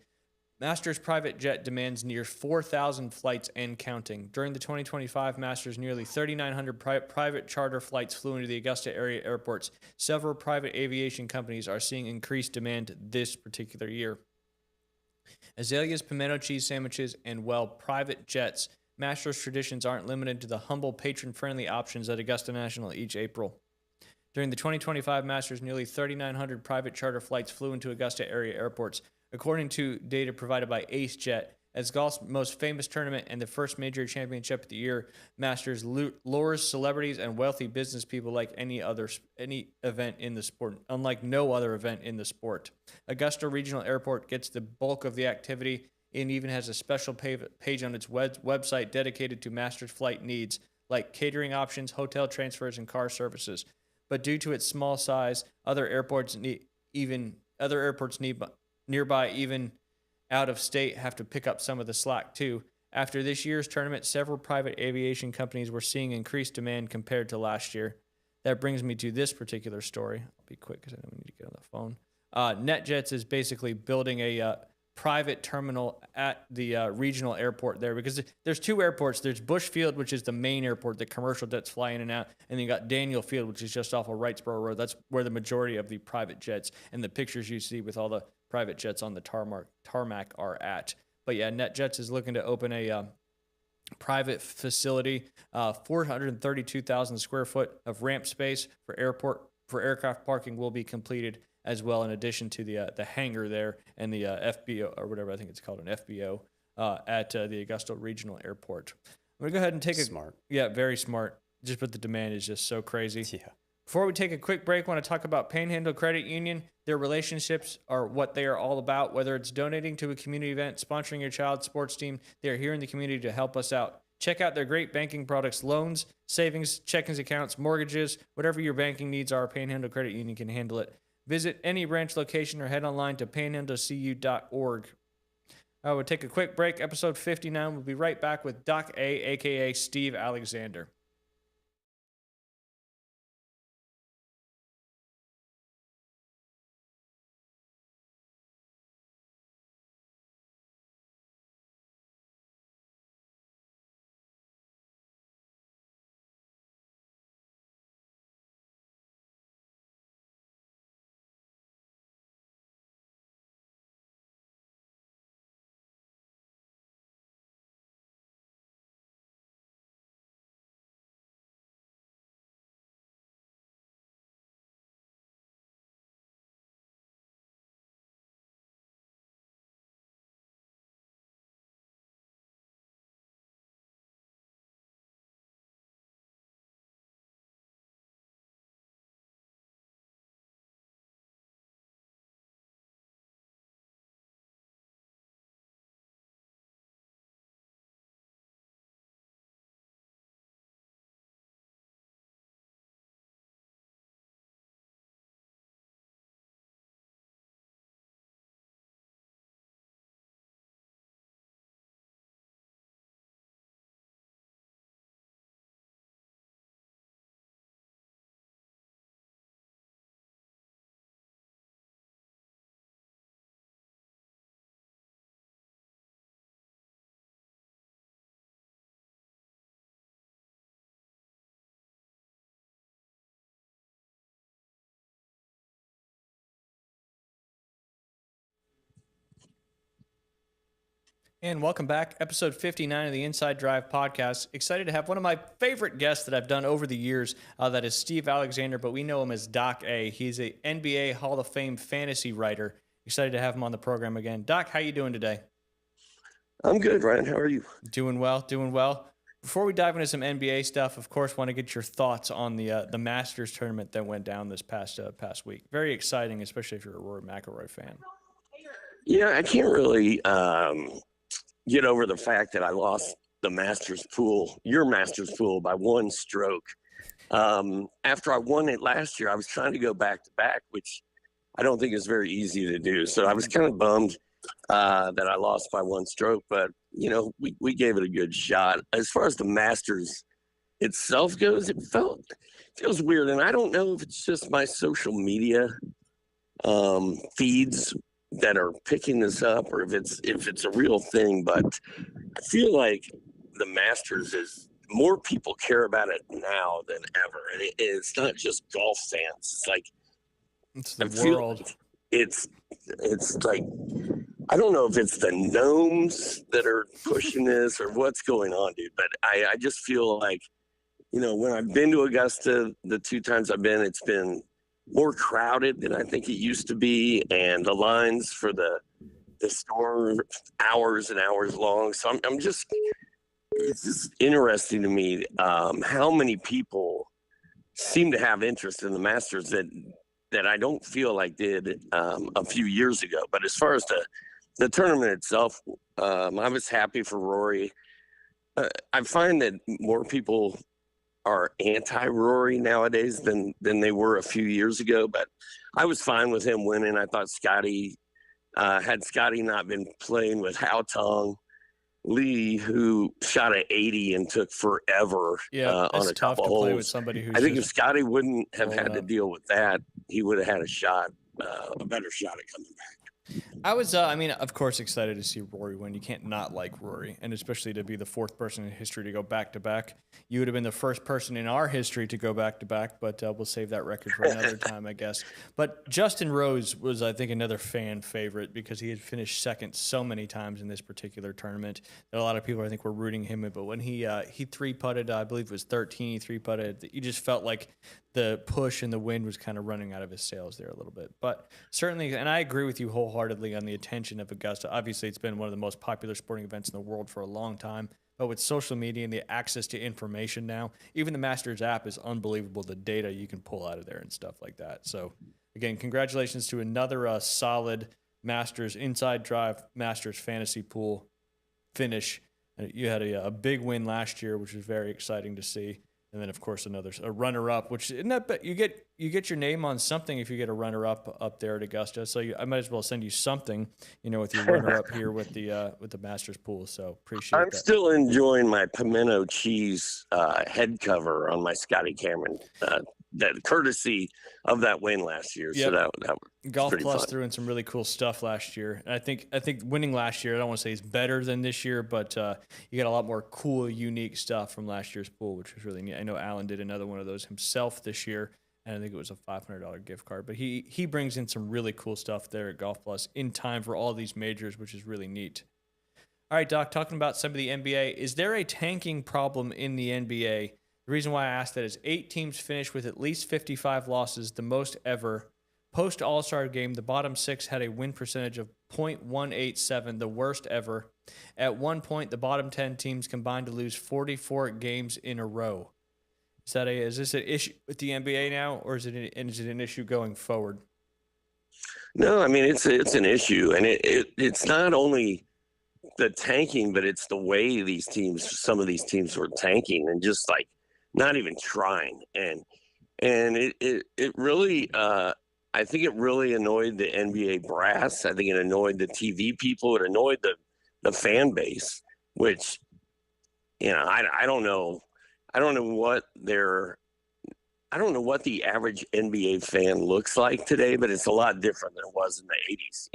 Masters private jet demands near 4,000 flights and counting. During the 2025 Masters, nearly 3,900 private charter flights flew into the Augusta area airports. Several private aviation companies are seeing increased demand this particular year. Azaleas, pimento cheese sandwiches, and, private jets. Masters traditions aren't limited to the humble, patron-friendly options at Augusta National each April. During the 2025 Masters, nearly 3,900 private charter flights flew into Augusta area airports. According to data provided by AceJet, as golf's most famous tournament and the first major championship of the year, Masters lures celebrities and wealthy business people like any event in the sport, unlike no other event in the sport. Augusta Regional Airport gets the bulk of the activity and even has a special page on its website dedicated to Masters flight needs, like catering options, hotel transfers, and car services. But due to its small size, other airports nearby, even out of state, have to pick up some of the slack too. After this year's tournament, several private aviation companies were seeing increased demand compared to last year. That brings me to this particular story. I'll be quick because I know we need to get on the phone. NetJets is basically building a private terminal at the regional airport there, because there's two airports. There's Bush Field, which is the main airport that commercial jets fly in and out, and then you got Daniel Field, which is just off of Wrightsboro Road. That's where the majority of the private jets and the pictures you see with all the private jets on the tarmac are at. But yeah, NetJets is looking to open a private facility, 432,000 square foot of ramp space for aircraft parking will be completed as well, in addition to the hangar there and the FBO, or whatever I think it's called, an FBO at the Augusta Regional Airport. I'm gonna go ahead and take Smart. Yeah, very smart. Just but the demand is just so crazy. Yeah. Before we take a quick break, I want to talk about Panhandle Credit Union. Their relationships are what they are all about. Whether it's donating to a community event, sponsoring your child's sports team, they are here in the community to help us out. Check out their great banking products: loans, savings, checkings accounts, mortgages, whatever your banking needs are, Panhandle Credit Union can handle it. Visit any branch location or head online to panhandlecu.org. I will take a quick break. Episode 59. We'll be right back with Doc A, a.k.a. Steve Alexander. And welcome back. Episode 59 of the Inside Drive podcast. Excited to have one of my favorite guests that I've done over the years. That is Steve Alexander, but we know him as Doc A. He's a NBA Hall of Fame fantasy writer. Excited to have him on the program again. Doc, how you doing today? I'm good, Ryan. How are you? Doing well, doing well. Before we dive into some NBA stuff, of course, want to get your thoughts on the Masters tournament that went down this past week. Very exciting, especially if you're a Rory McIlroy fan. Yeah, I can't really get over the fact that I lost the Masters pool, your Masters pool, by one stroke. After I won it last year, I was trying to go back to back, which I don't think is very easy to do. So I was kind of bummed that I lost by one stroke, but you know, we gave it a good shot. As far as the Masters itself goes, it feels weird, and I don't know if it's just my social media feeds that are picking this up, or if it's a real thing. But I feel like the Masters is more people care about it now than ever, and it's not just golf fans. It's like it's the world. It's like, I don't know if it's the gnomes that are pushing this or what's going on, dude. But I just feel like, you know, when I've been to Augusta, the two times I've been, it's been more crowded than I think it used to be, and the lines for the store hours and hours long. So I'm just, it's just interesting to me how many people seem to have interest in the Masters that I don't feel like did a few years ago. But as far as the tournament itself, I was happy for Rory. I find that more people are anti-Rory nowadays than they were a few years ago, but I was fine with him winning. I thought Scotty, had Scotty not been playing with Haotong Li, who shot at 80 and took forever on a tough couple to holes. play with somebody who's I think if just Scotty wouldn't have had to up. deal with that, he would have had a better shot at coming back. I was, I mean, of course, excited to see Rory win. You can't not like Rory, and especially to be the fourth person in history to go back to back. You would have been the first person in our history to go back to back, but we'll save that record for another time, I guess. But Justin Rose was, I think, another fan favorite because he had finished second so many times in this particular tournament that a lot of people, I think, were rooting him in. But when he three putted, I believe it was 13, he three putted. You just felt like the push and the wind was kind of running out of his sails there a little bit. But certainly, and I agree with you wholeheartedly on the attention of Augusta. Obviously, it's been one of the most popular sporting events in the world for a long time. But with social media and the access to information now, even the Masters app is unbelievable, the data you can pull out of there and stuff like that. So, again, congratulations to another solid Masters Inside Drive Masters fantasy pool finish. You had a big win last year, which was very exciting to see. And then, of course, a runner-up, which isn't that, you get your name on something if you get a runner-up up there at Augusta. So I might as well send you something, with your runner-up here with the Masters pool. So appreciate I'm that. still enjoying my pimento cheese head cover on my Scotty Cameron, that courtesy of that win last year. Yep. So that was Golf pretty Plus fun. threw in some really cool stuff last year. And I think winning last year, I don't want to say is better than this year, but you got a lot more cool, unique stuff from last year's pool, which was really neat. I know Alan did another one of those himself this year, and I think it was a $500 gift card. But he brings in some really cool stuff there at Golf Plus in time for all these majors, which is really neat. All right, Doc, talking about some of the NBA, is there a tanking problem in the NBA? The reason why I asked that is 8 teams finished with at least 55 losses, the most ever. Post All-Star game, the bottom 6 had a win percentage of .187, the worst ever. At one point, the bottom 10 teams combined to lose 44 games in a row. Is this an issue with the NBA now, or is it an issue going forward? No, I mean it's an issue, and it's not only the tanking, but it's the way some of these teams were tanking and just like not even trying, and it really I think it really annoyed the NBA brass. I think it annoyed the TV people. It annoyed the fan base, which I don't know. I don't know what the average NBA fan looks like today, but it's a lot different than it was in the 80s.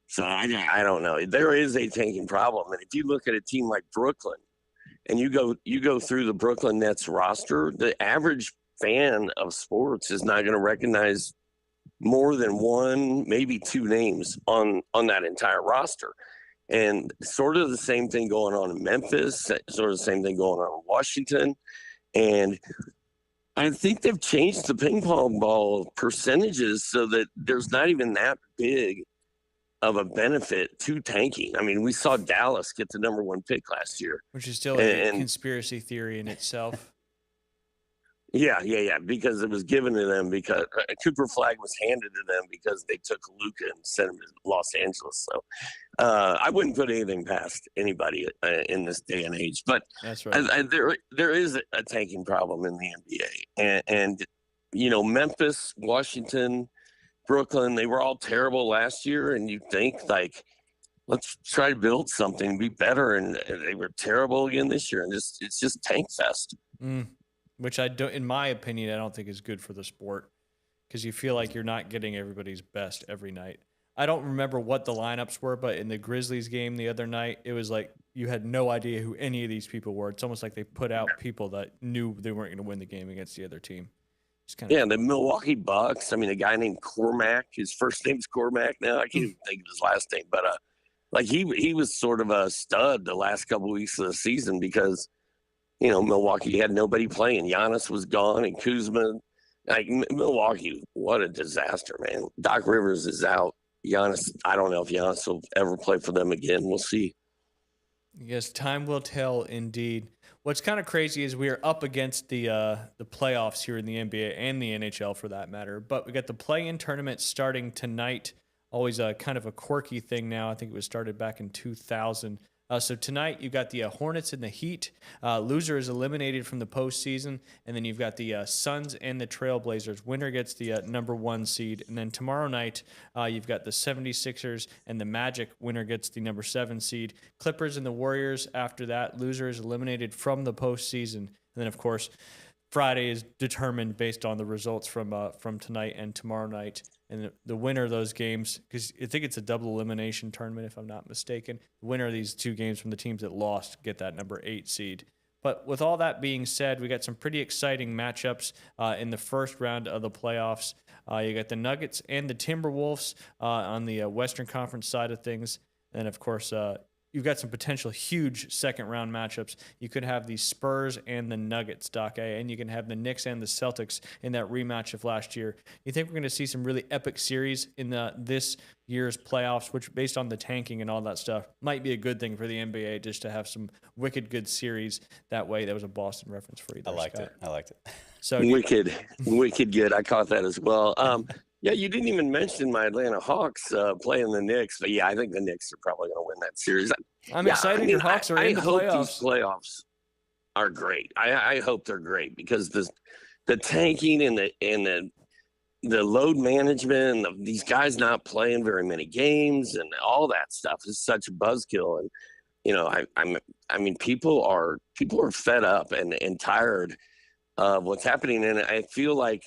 So I don't know. There is a tanking problem, and if you look at a team like Brooklyn, and you go through the Brooklyn Nets roster, the average fan of sports is not going to recognize more than one, maybe two names on that entire roster. And sort of the same thing going on in Memphis, sort of the same thing going on in Washington. And I think they've changed the ping pong ball percentages so that there's not even that big of a benefit to tanking. I mean, we saw Dallas get the number 1 pick last year, which is still a conspiracy theory in itself. Yeah, because it was given to them because Cooper Flag was handed to them because they took Luka and sent him to Los Angeles. So I wouldn't put anything past anybody in this day and age. But that's right. There is a tanking problem in the NBA, and Memphis, Washington, Brooklyn, they were all terrible last year, and you think like, let's try to build something, be better, and they were terrible again this year, and it's just tank fest. Which I don't, in my opinion, I don't think is good for the sport because you feel like you're not getting everybody's best every night. I don't remember what the lineups were, but in the Grizzlies game the other night, it was like you had no idea who any of these people were. It's almost like they put out people that knew they weren't going to win the game against the other team. The Milwaukee Bucks. I mean, a guy named Cormac. His first name's Cormac now. I can't even think of his last name, but like he was sort of a stud the last couple of weeks of the season because Milwaukee had nobody playing. Giannis was gone, and Kuzma. Like Milwaukee, what a disaster, man. Doc Rivers is out. Giannis, I don't know if Giannis will ever play for them again. We'll see. Yes, time will tell indeed. What's kind of crazy is we are up against the playoffs here in the NBA and the NHL for that matter. But we got the play-in tournament starting tonight. Always a kind of a quirky thing now. I think it was started back in 2000. So tonight you've got the Hornets and the Heat. Loser is eliminated from the postseason. And then you've got the Suns and the Trailblazers. Winner gets the number 1 seed. And then tomorrow night you've got the 76ers and the Magic. Winner gets the number 7 seed. Clippers and the Warriors after that. Loser is eliminated from the postseason. And then, of course, Friday is determined based on the results from tonight and tomorrow night, and the winner of those games, because I think it's a double elimination tournament if I'm not mistaken. The winner of these two games from the teams that lost get that number 8 seed. But with all that being said, we got some pretty exciting matchups in the first round of the playoffs. You got the Nuggets and the Timberwolves on the Western Conference side of things. And, of course, you've got some potential huge second-round matchups. You could have the Spurs and the Nuggets, Doc, and you can have the Knicks and the Celtics in that rematch of last year. You think we're going to see some really epic series in this year's playoffs, which, based on the tanking and all that stuff, might be a good thing for the NBA just to have some wicked good series that way. That was a Boston reference for you there, I liked Scott. it. I liked it. So Wicked good. I caught that as well. Yeah, you didn't even mention my Atlanta Hawks playing the Knicks, but yeah, I think the Knicks are probably going to win that series. I'm excited your Hawks are in the hope playoffs. These playoffs are great. I hope they're great because the tanking and the load management and these guys not playing very many games and all that stuff is such a buzzkill. And you know, I mean, people are fed up and tired of what's happening, and I feel like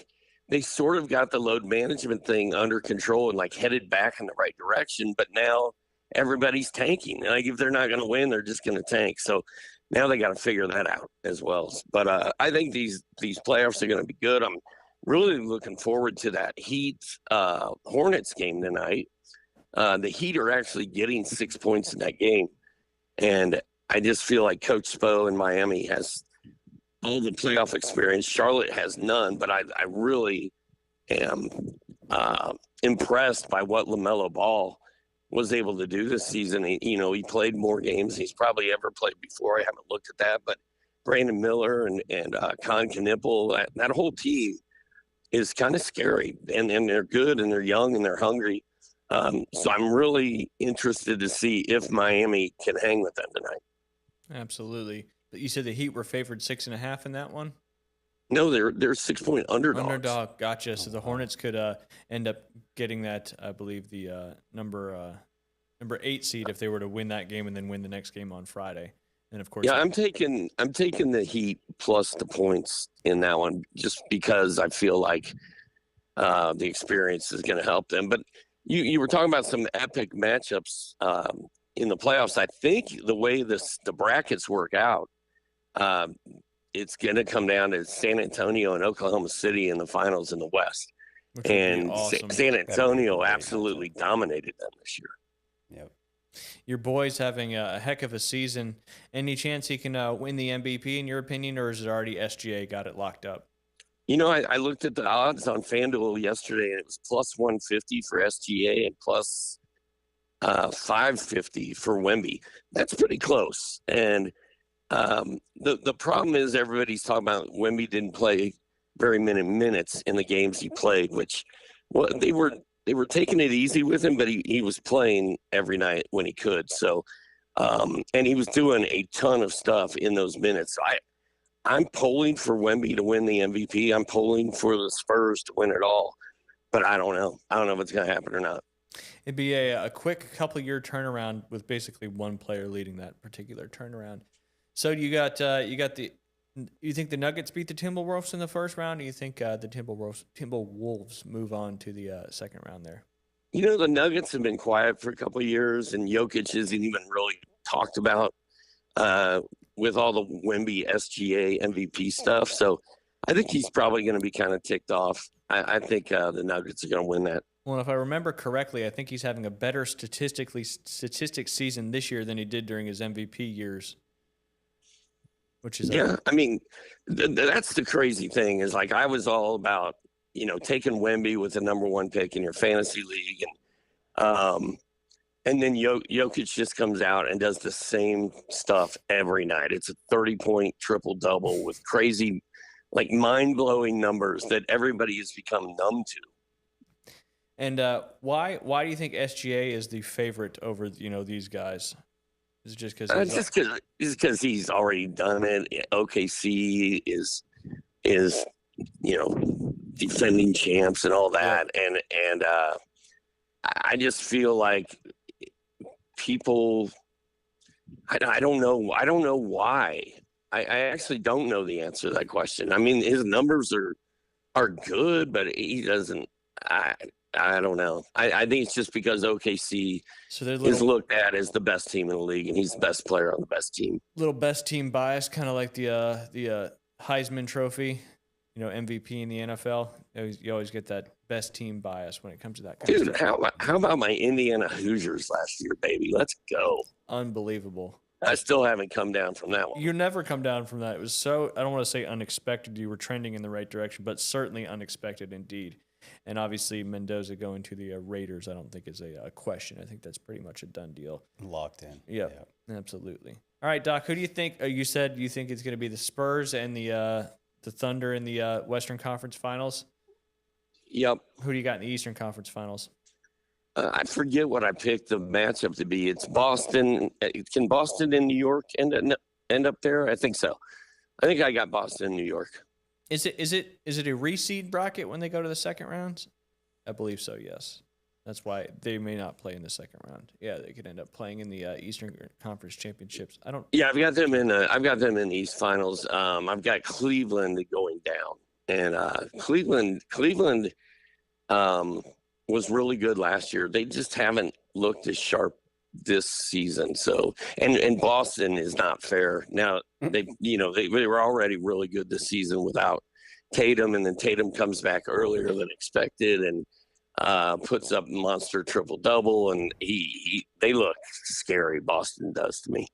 they sort of got the load management thing under control and like headed back in the right direction. But now everybody's tanking. Like if they're not going to win, they're just going to tank. So now they got to figure that out as well. But I think these playoffs are going to be good. I'm really looking forward to that Heat Hornets game tonight. The Heat are actually getting 6 points in that game, and I just feel like Coach Spo in Miami has all the playoff experience. Charlotte has none, but I really am impressed by what LaMelo Ball was able to do this season. He played more games he's probably ever played before. I haven't looked at that, but Brandon Miller and Con Knipple, that whole team is kind of scary, and they're good and they're young and they're hungry. So I'm really interested to see if Miami can hang with them tonight. Absolutely. You said the Heat were favored 6.5 in that one? No, they're 6 point underdogs. Underdog, gotcha. So the Hornets could end up getting that, I believe, the number 8 seed if they were to win that game and then win the next game on Friday. And of course, yeah, I'm taking the Heat plus the points in that one just because I feel like the experience is going to help them. But you were talking about some epic matchups in the playoffs. I think the way the brackets work out, it's going to come down to San Antonio and Oklahoma City in the finals in the West. And awesome. San Antonio absolutely dominated them this year. Yep. Your boy's having a heck of a season. Any chance he can win the MVP in your opinion, or is it already SGA got it locked up? I looked at the odds on FanDuel yesterday, and it was plus 150 for SGA and plus 550 for Wemby. That's pretty close. And the problem is everybody's talking about Wemby didn't play very many minutes in the games he played, which they were taking it easy with him, but he was playing every night when he could. So and he was doing a ton of stuff in those minutes. I'm polling for Wemby to win the MVP. I'm polling for the Spurs to win it all, but I don't know. I don't know if it's going to happen or not. It'd be a quick couple-year turnaround with basically one player leading that particular turnaround. So you think the Nuggets beat the Timberwolves in the first round? Or you think the Timberwolves move on to the second round there? The Nuggets have been quiet for a couple of years, and Jokic isn't even really talked about with all the Wemby SGA MVP stuff. So I think he's probably going to be kind of ticked off. I think the Nuggets are going to win that. Well, if I remember correctly, I think he's having a better statistics season this year than he did during his MVP years. Which is I mean, that's the crazy thing is like I was all about taking Wemby with the number 1 pick in your fantasy league, and then Jokic just comes out and does the same stuff every night. It's a 30-point triple double with crazy, like mind-blowing numbers that everybody has become numb to. And why do you think SGA is the favorite over these guys? Is it just because he's already done it? OKC is defending champs and all that, and I just feel like people. I don't know why. I actually don't know the answer to that question. I mean, his numbers are good, but he doesn't. I don't know. I think it's just because OKC So they're is looked at as the best team in the league, and he's the best player on the best team. little best team bias, kind of like the Heisman Trophy, MVP in the NFL. You always get that best team bias when it comes to that kind of Dude, stuff. how about my Indiana Hoosiers last year, baby? Let's go. Unbelievable. I still haven't come down from that one. You never come down from that. It was so, I don't want to say unexpected. You were trending in the right direction, but certainly unexpected indeed. And obviously Mendoza going to the Raiders, I don't think is a question. I think that's pretty much a done deal. Locked in. Yep, absolutely. All right, Doc, who do you think, you said you think it's going to be the Spurs and the Thunder in the Western Conference Finals? Yep. Who do you got in the Eastern Conference Finals? I forget what I picked the matchup to be. It's Boston. Can Boston and New York end up there? I think so. I think I got Boston and New York. Is it a reseed bracket when they go to the second rounds? I believe so, yes. That's why they may not play in the second round. Yeah, they could end up playing in the Eastern Conference Championships. Yeah, I've got them in the East Finals. I've got Cleveland going down, and Cleveland was really good last year. They just haven't looked as sharp this season. So, and Boston is not fair. Now they were already really good this season without Tatum, and then Tatum comes back earlier than expected and puts up monster triple double, and they look scary. Boston does to me.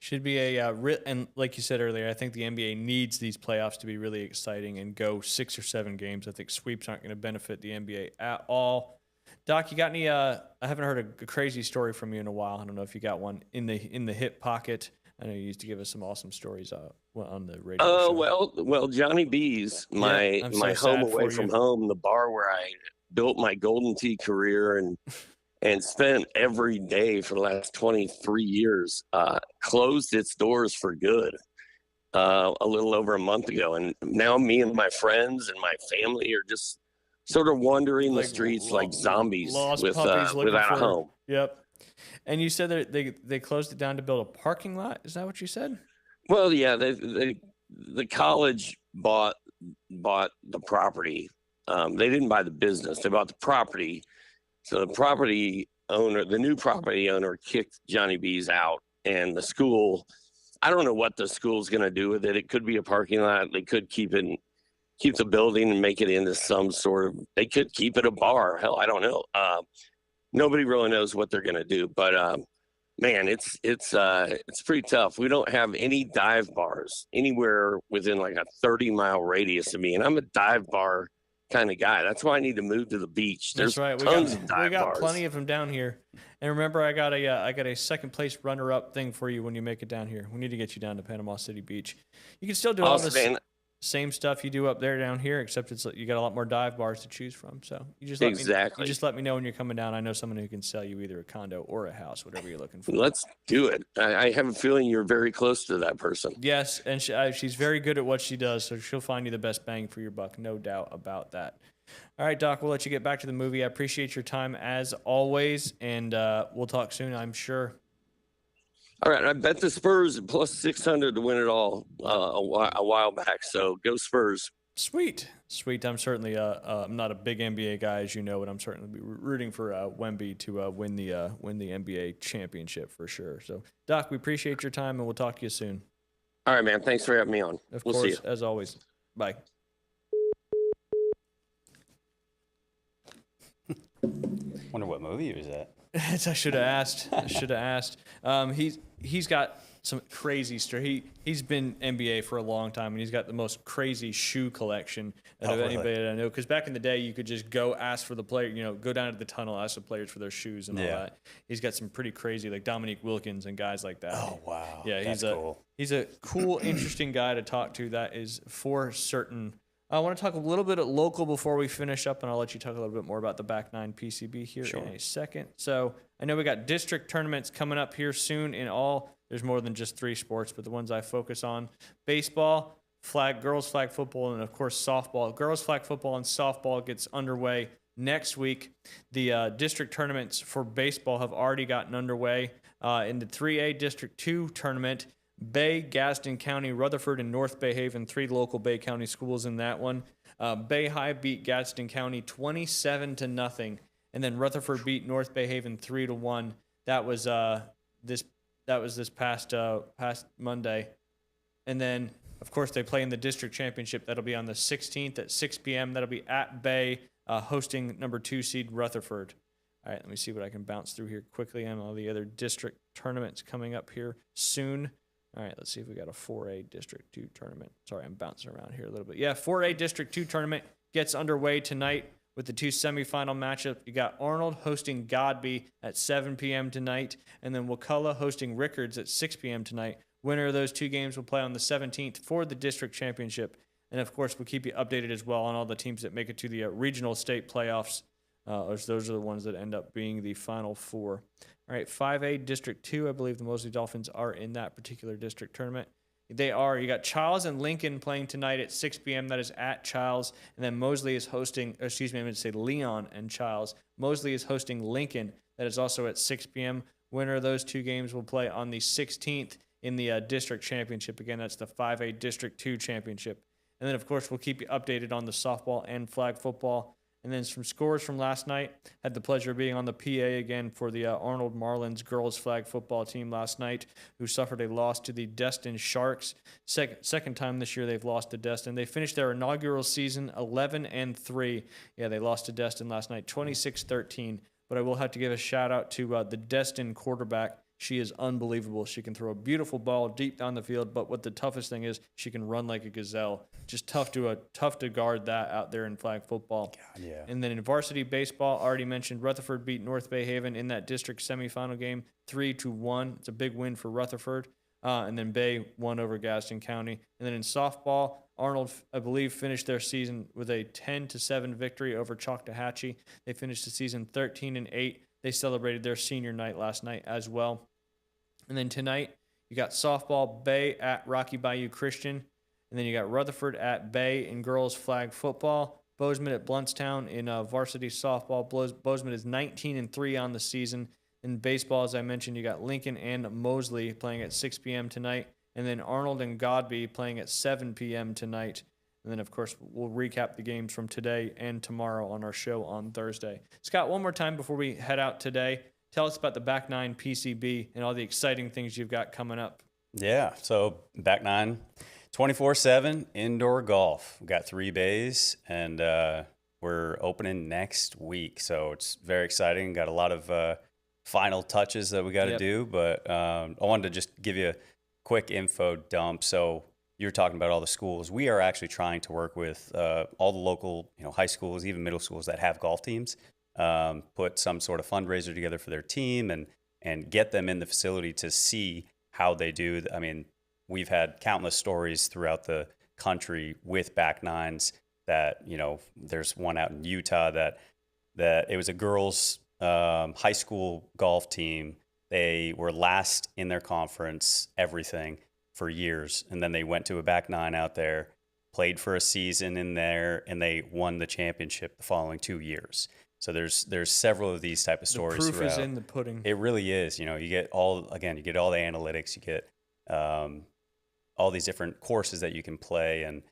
Should be and like you said earlier, I think the NBA needs these playoffs to be really exciting and go 6 or 7 games. I think sweeps aren't going to benefit the NBA at all. Doc, you got any? I haven't heard a crazy story from you in a while. I don't know if you got one in the hip pocket. I know you used to give us some awesome stories on the radio. Well, Johnny B's my home away from home, the bar where I built my Golden Tee career and spent every day for the last 23 years, closed its doors for good a little over a month ago. And now me and my friends and my family are just sort of wandering the streets like zombies without a home. Yep. And you said that they closed it down to build a parking lot. Is that what you said? Well, yeah, the college bought the property. They didn't buy the business. They bought the property. So the new property owner kicked Johnny B's out, and the school, I don't know what the school's going to do with it. It could be a parking lot. They could keep the building and make it into some sort of, they could keep it a bar. Hell, I don't know. Nobody really knows what they're going to do, but man, it's pretty tough. We don't have any dive bars anywhere within like a 30-mile radius of me, and I'm a dive bar kind of guy. That's why I need to move to the beach. There's That's right. tons of dive we got bars. plenty of them down here. And remember, I got a second place runner up thing for you when you make it down here. We need to get you down to Panama City Beach. You can still do all this same stuff you do up there down here, except you got a lot more dive bars to choose from. So you just let me know when you're coming down. I know someone who can sell you either a condo or a house, whatever you're looking for. Let's do it. I have a feeling you're very close to that person. Yes, and she's very good at what she does, so she'll find you the best bang for your buck, no doubt about that. All right, Doc, we'll let you get back to the movie. I appreciate your time as always, and we'll talk soon, I'm sure. All right, I bet the Spurs plus 600 to win it all a while back. So go Spurs. Sweet. I'm certainly I'm not a big NBA guy, as you know, but I'm certainly rooting for Wemby to win the NBA championship for sure. So, Doc, we appreciate your time, and we'll talk to you soon. All right, man. Thanks for having me on. Of we'll course, see you. as always. Bye. Wonder what movie he was at. I should have asked. He's got some crazy story. He's been NBA for a long time, and he's got the most crazy shoe collection of anybody that I know. Because back in the day, you could just go ask for the player, go down to the tunnel, ask the players for their shoes and all that. He's got some pretty crazy, like Dominique Wilkins and guys like that. Oh wow! Yeah, That's cool. He's a cool, interesting guy to talk to. That is for certain. I want to talk a little bit at local before we finish up, and I'll let you talk a little bit more about the Back Nine PCB here in a second. So I know we got district tournaments coming up here soon in all. There's more than just 3 sports, but the ones I focus on: baseball, girls flag football, and of course softball. Girls flag football and softball gets underway next week. The district tournaments for baseball have already gotten underway. In the 3A District 2 tournament, Bay, Gaston County, Rutherford, and North Bay Haven, 3 local Bay County schools in that one. Bay High beat Gaston County 27-0, and then Rutherford beat North Bay Haven 3-1. That was this past Monday, and then of course they play in the district championship. That'll be on the 16th at 6 p.m. That'll be at Bay, hosting number 2 seed Rutherford. All right, let me see what I can bounce through here quickly on all the other district tournaments coming up here soon. All right, let's see if we got a 4A District 2 tournament. Sorry, I'm bouncing around here a little bit. Yeah, 4A District 2 tournament gets underway tonight with the 2 semifinal matchups. You got Arnold hosting Godby at 7 p.m. tonight, and then Wakulla hosting Rickards at 6 p.m. tonight. Winner of those 2 games will play on the 17th for the district championship. And, of course, we'll keep you updated as well on all the teams that make it to the regional state playoffs. Those are the ones that end up being the final 4. All right, 5A District 2, I believe the Mosley Dolphins are in that particular district tournament. They are. You got Chiles and Lincoln playing tonight at 6 p.m. That is at Chiles. And then Mosley is hosting, I'm going to say Leon and Chiles. Mosley is hosting Lincoln. That is also at 6 p.m. Winner of those 2 games will play on the 16th in the district championship. Again, that's the 5A District 2 championship. And then, of course, we'll keep you updated on the softball and flag football. And then some scores from last night. Had the pleasure of being on the PA again for the Arnold Marlins girls flag football team last night, who suffered a loss to the Destin Sharks. Second time this year they've lost to Destin. They finished their inaugural season 11-3. Yeah, they lost to Destin last night, 26-13. But I will have to give a shout out to the Destin quarterback. She is unbelievable. She can throw a beautiful ball deep down the field, but what the toughest thing is, she can run like a gazelle. Just tough to guard that out there in flag football. God, yeah. And then in varsity baseball, already mentioned, Rutherford beat North Bay Haven in that district semifinal game, 3-1. It's a big win for Rutherford. And then Bay won over Gaston County. And then in softball, Arnold, I believe, finished their season with a 10-7 victory over Choctawhatchee. They finished the season 13-8. They celebrated their senior night last night as well. And then tonight, you got softball, Bay at Rocky Bayou Christian. And then you got Rutherford at Bay in girls flag football. Bozeman at Bluntstown in varsity softball. Bozeman is 19-3 on the season. In baseball, as I mentioned, you got Lincoln and Mosley playing at 6 p.m. tonight. And then Arnold and Godby playing at 7 p.m. tonight. And then, of course, we'll recap the games from today and tomorrow on our show on Thursday. Scott, one more time before we head out today, tell us about the Back Nine PCB and all the exciting things you've got coming up. Yeah, so Back Nine, 24/7 indoor golf. We've got 3 bays, and we're opening next week. So it's very exciting. Got a lot of final touches that we got to do, but I wanted to just give you a quick info dump. So you're talking about all the schools. We are actually trying to work with all the local, high schools, even middle schools that have golf teams, put some sort of fundraiser together for their team and get them in the facility to see how they do. I mean, we've had countless stories throughout the country with Back Nines that, there's one out in Utah that it was a girls' high school golf team. They were last in their conference, everything, for years. And then they went to a Back Nine out there, played for a season in there, and they won the championship the following 2 years. So there's several of these type of stories. The proof is in the pudding. It really is. You get all the analytics, you get all these different courses that you can play, and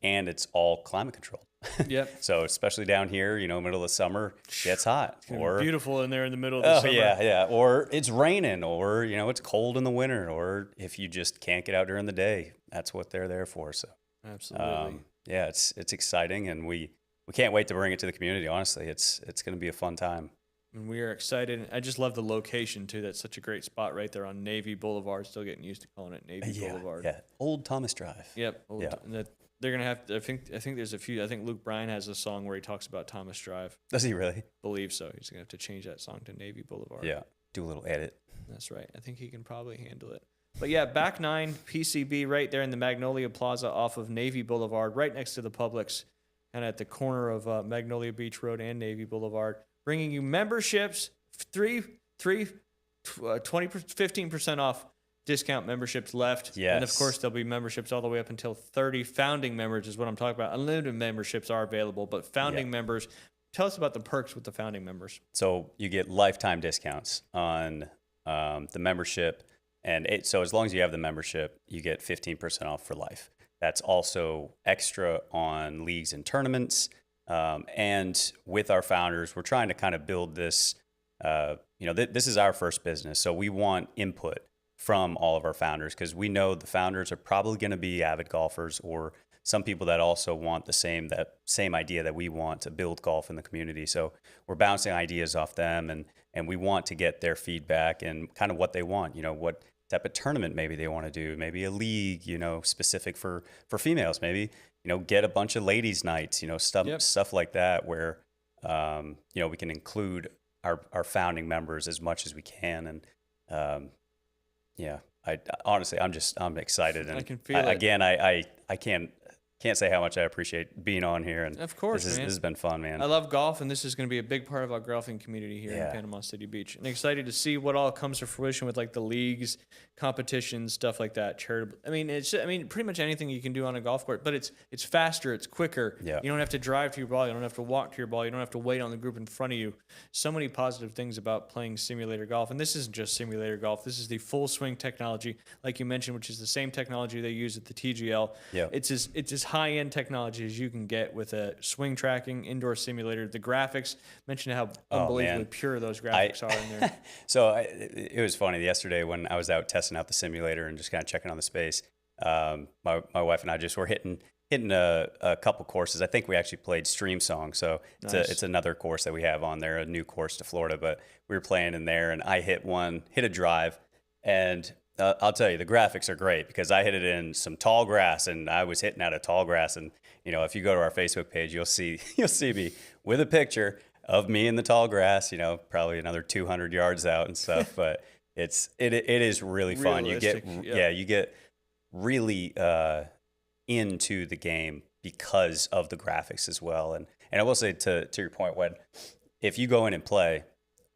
it's all climate controlled. Yep. So especially down here, middle of summer, it gets hot. It's gonna be beautiful in there in the middle of the summer. Yeah. Or it's raining, or it's cold in the winter, or if you just can't get out during the day, that's what they're there for. So absolutely. It's exciting, and we can't wait to bring it to the community. Honestly, it's going to be a fun time. And we are excited. I just love the location too. That's such a great spot right there on Navy Boulevard. Still getting used to calling it Navy Boulevard. Yeah, Old Thomas Drive. Yep. They're gonna have to, I think there's a few. I think Luke Bryan has a song where he talks about Thomas Drive. Does he really? Believe so. He's gonna have to change that song to Navy Boulevard. Yeah. Do a little edit. That's right. I think he can probably handle it. But yeah, Back Nine PCB right there in the Magnolia Plaza off of Navy Boulevard, right next to the Publix, and at the corner of Magnolia Beach Road and Navy Boulevard, bringing you memberships, 15% off. Discount memberships left. Yes. And of course, there'll be memberships all the way up until 30. Founding members is what I'm talking about. Unlimited memberships are available, but founding members, tell us about the perks with the founding members. So you get lifetime discounts on the membership. So as long as you have the membership, you get 15% off for life. That's also extra on leagues and tournaments. And with our founders, we're trying to kind of build this. This is our first business, so we want input from all of our founders, because we know the founders are probably going to be avid golfers, or some people that also want the same idea that we want to build golf in the community. So we're bouncing ideas off them, and we want to get their feedback and kind of what they want. What type of tournament maybe they want to do, maybe a league, specific for females, maybe, get a bunch of ladies nights, stuff like that, where, we can include our founding members as much as we can. And, I honestly, I'm excited. And I can feel it. Again, I can't say how much I appreciate being on here. And of course, this has been fun, man. I love golf, and this is going to be a big part of our golfing community here in Panama City Beach. And excited to see what all comes to fruition with like the leagues, competitions, stuff like that. Charitable. Pretty much anything you can do on a golf course, but it's faster, it's quicker. Yeah. You don't have to drive to your ball, you don't have to walk to your ball, you don't have to wait on the group in front of you. So many positive things about playing simulator golf, and this isn't just simulator golf. This is the full swing technology, like you mentioned, which is the same technology they use at the TGL. Yeah. It's as high-end technology as you can get with a swing tracking indoor simulator. The graphics, mention how unbelievably pure those graphics are in there. So it was funny yesterday when I was out testing out the simulator and just kind of checking on the space. My wife and I just were hitting a couple courses. I think we actually played Stream Song, so it's another course that we have on there, a new course to Florida. But we were playing in there, and I hit a drive, and I'll tell you, the graphics are great because I hit it in some tall grass, and I was hitting out of tall grass. And if you go to our Facebook page, you'll see me with a picture of me in the tall grass. Probably another 200 yards out and stuff. But it is really fun. Realistic, You get really into the game because of the graphics as well. And I will say to your point, if you go in and play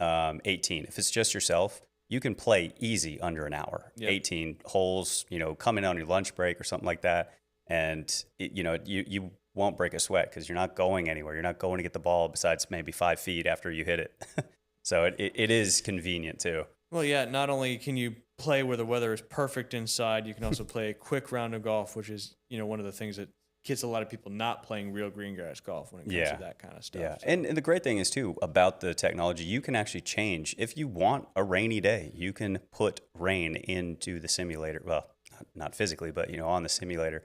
18, if it's just yourself, you can play easy under an hour. Yep. 18 holes, come in on your lunch break or something like that, and you won't break a sweat because you're not going anywhere. You're not going to get the ball besides maybe 5 feet after you hit it. So it is convenient too. Well, yeah, not only can you play where the weather is perfect inside, you can also play a quick round of golf, which is, one of the things that gets a lot of people not playing real green grass golf when it comes to that kind of stuff. Yeah, so. and the great thing is too about the technology, you can actually change. If you want a rainy day, you can put rain into the simulator. Well, not physically, but on the simulator.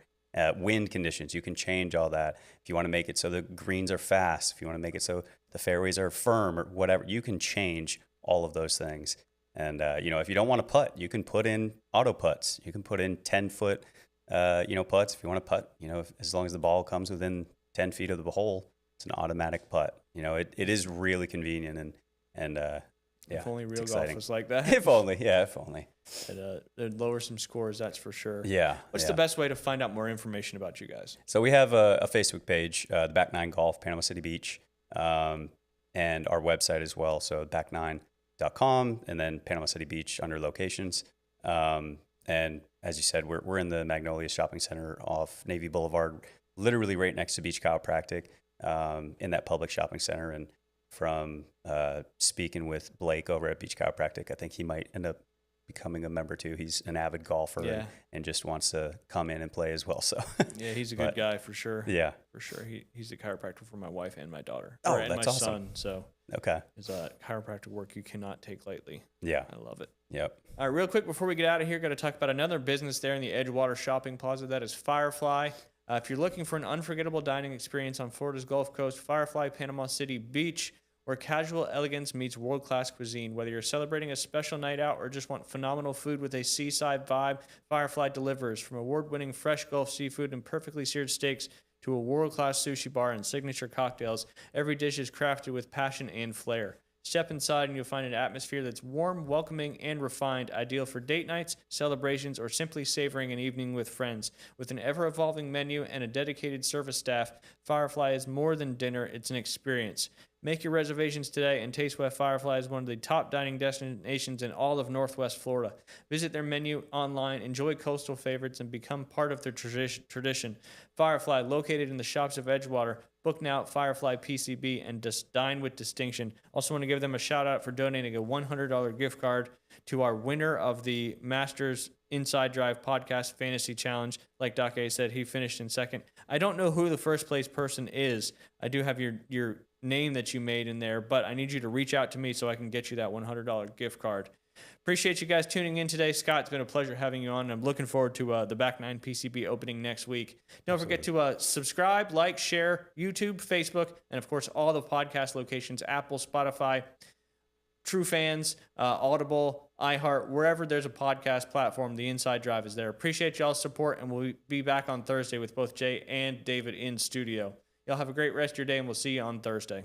Wind conditions, you can change all that. If you want to make it so the greens are fast, if you want to make it so the fairways are firm or whatever, you can change all of those things. And if you don't want to putt, you can put in auto putts. You can put in 10-foot putts. If you want to putt, as long as the ball comes within 10 feet of the hole, it's an automatic putt. It is really convenient and if only real exciting. Golf was like that. If only. It'd lower some scores, that's for sure. Yeah. What's the best way to find out more information about you guys? So we have a Facebook page, the Back Nine Golf, Panama City Beach, and our website as well. So back9.com and then Panama City Beach under locations. And as you said, we're in the Magnolia Shopping Center off Navy Boulevard, literally right next to Beach Chiropractic, in that public shopping center. And from speaking with Blake over at Beach Chiropractic, I think he might end up becoming a member too. He's an avid golfer and just wants to come in and play as well. So yeah, he's a good guy for sure. Yeah, for sure. He's a chiropractor for my wife and my daughter. Oh, and that's my awesome. son. So okay, it's chiropractic work you cannot take lightly. Yeah, I love it. Yep. All right, real quick before we get out of here, got to talk about another business there in the Edgewater Shopping Plaza. That is Firefly. If you're looking for an unforgettable dining experience on Florida's Gulf Coast, Firefly Panama City Beach, where casual elegance meets world-class cuisine. Whether you're celebrating a special night out or just want phenomenal food with a seaside vibe, Firefly delivers. From award-winning fresh Gulf seafood and perfectly seared steaks to a world-class sushi bar and signature cocktails, every dish is crafted with passion and flair. Step inside and you'll find an atmosphere that's warm, welcoming, and refined, ideal for date nights, celebrations, or simply savoring an evening with friends. With an ever-evolving menu and a dedicated service staff, Firefly is more than dinner, it's an experience. Make your reservations today and taste why Firefly is one of the top dining destinations in all of Northwest Florida. Visit their menu online, enjoy coastal favorites, and become part of their tradition. Firefly, located in the shops of Edgewater. Book Now, Firefly PCB, and Dine with Distinction. Also want to give them a shout out for donating a $100 gift card to our winner of the Masters Inside Drive Podcast Fantasy Challenge. Like Doc A said, he finished in second. I don't know who the first place person is. I do have your name that you made in there, but I need you to reach out to me so I can get you that $100 gift card. Appreciate you guys tuning in today. Scott, it's been a pleasure having you on, and I'm looking forward to the Back 9 PCB opening next week. Don't forget to subscribe, like, share, YouTube, Facebook, and of course all the podcast locations, Apple, Spotify, True Fans, Audible, iHeart, wherever there's a podcast platform, the Inside Drive is there. Appreciate y'all's support, and we'll be back on Thursday with both Jay and David in studio. Y'all have a great rest of your day, and we'll see you on Thursday.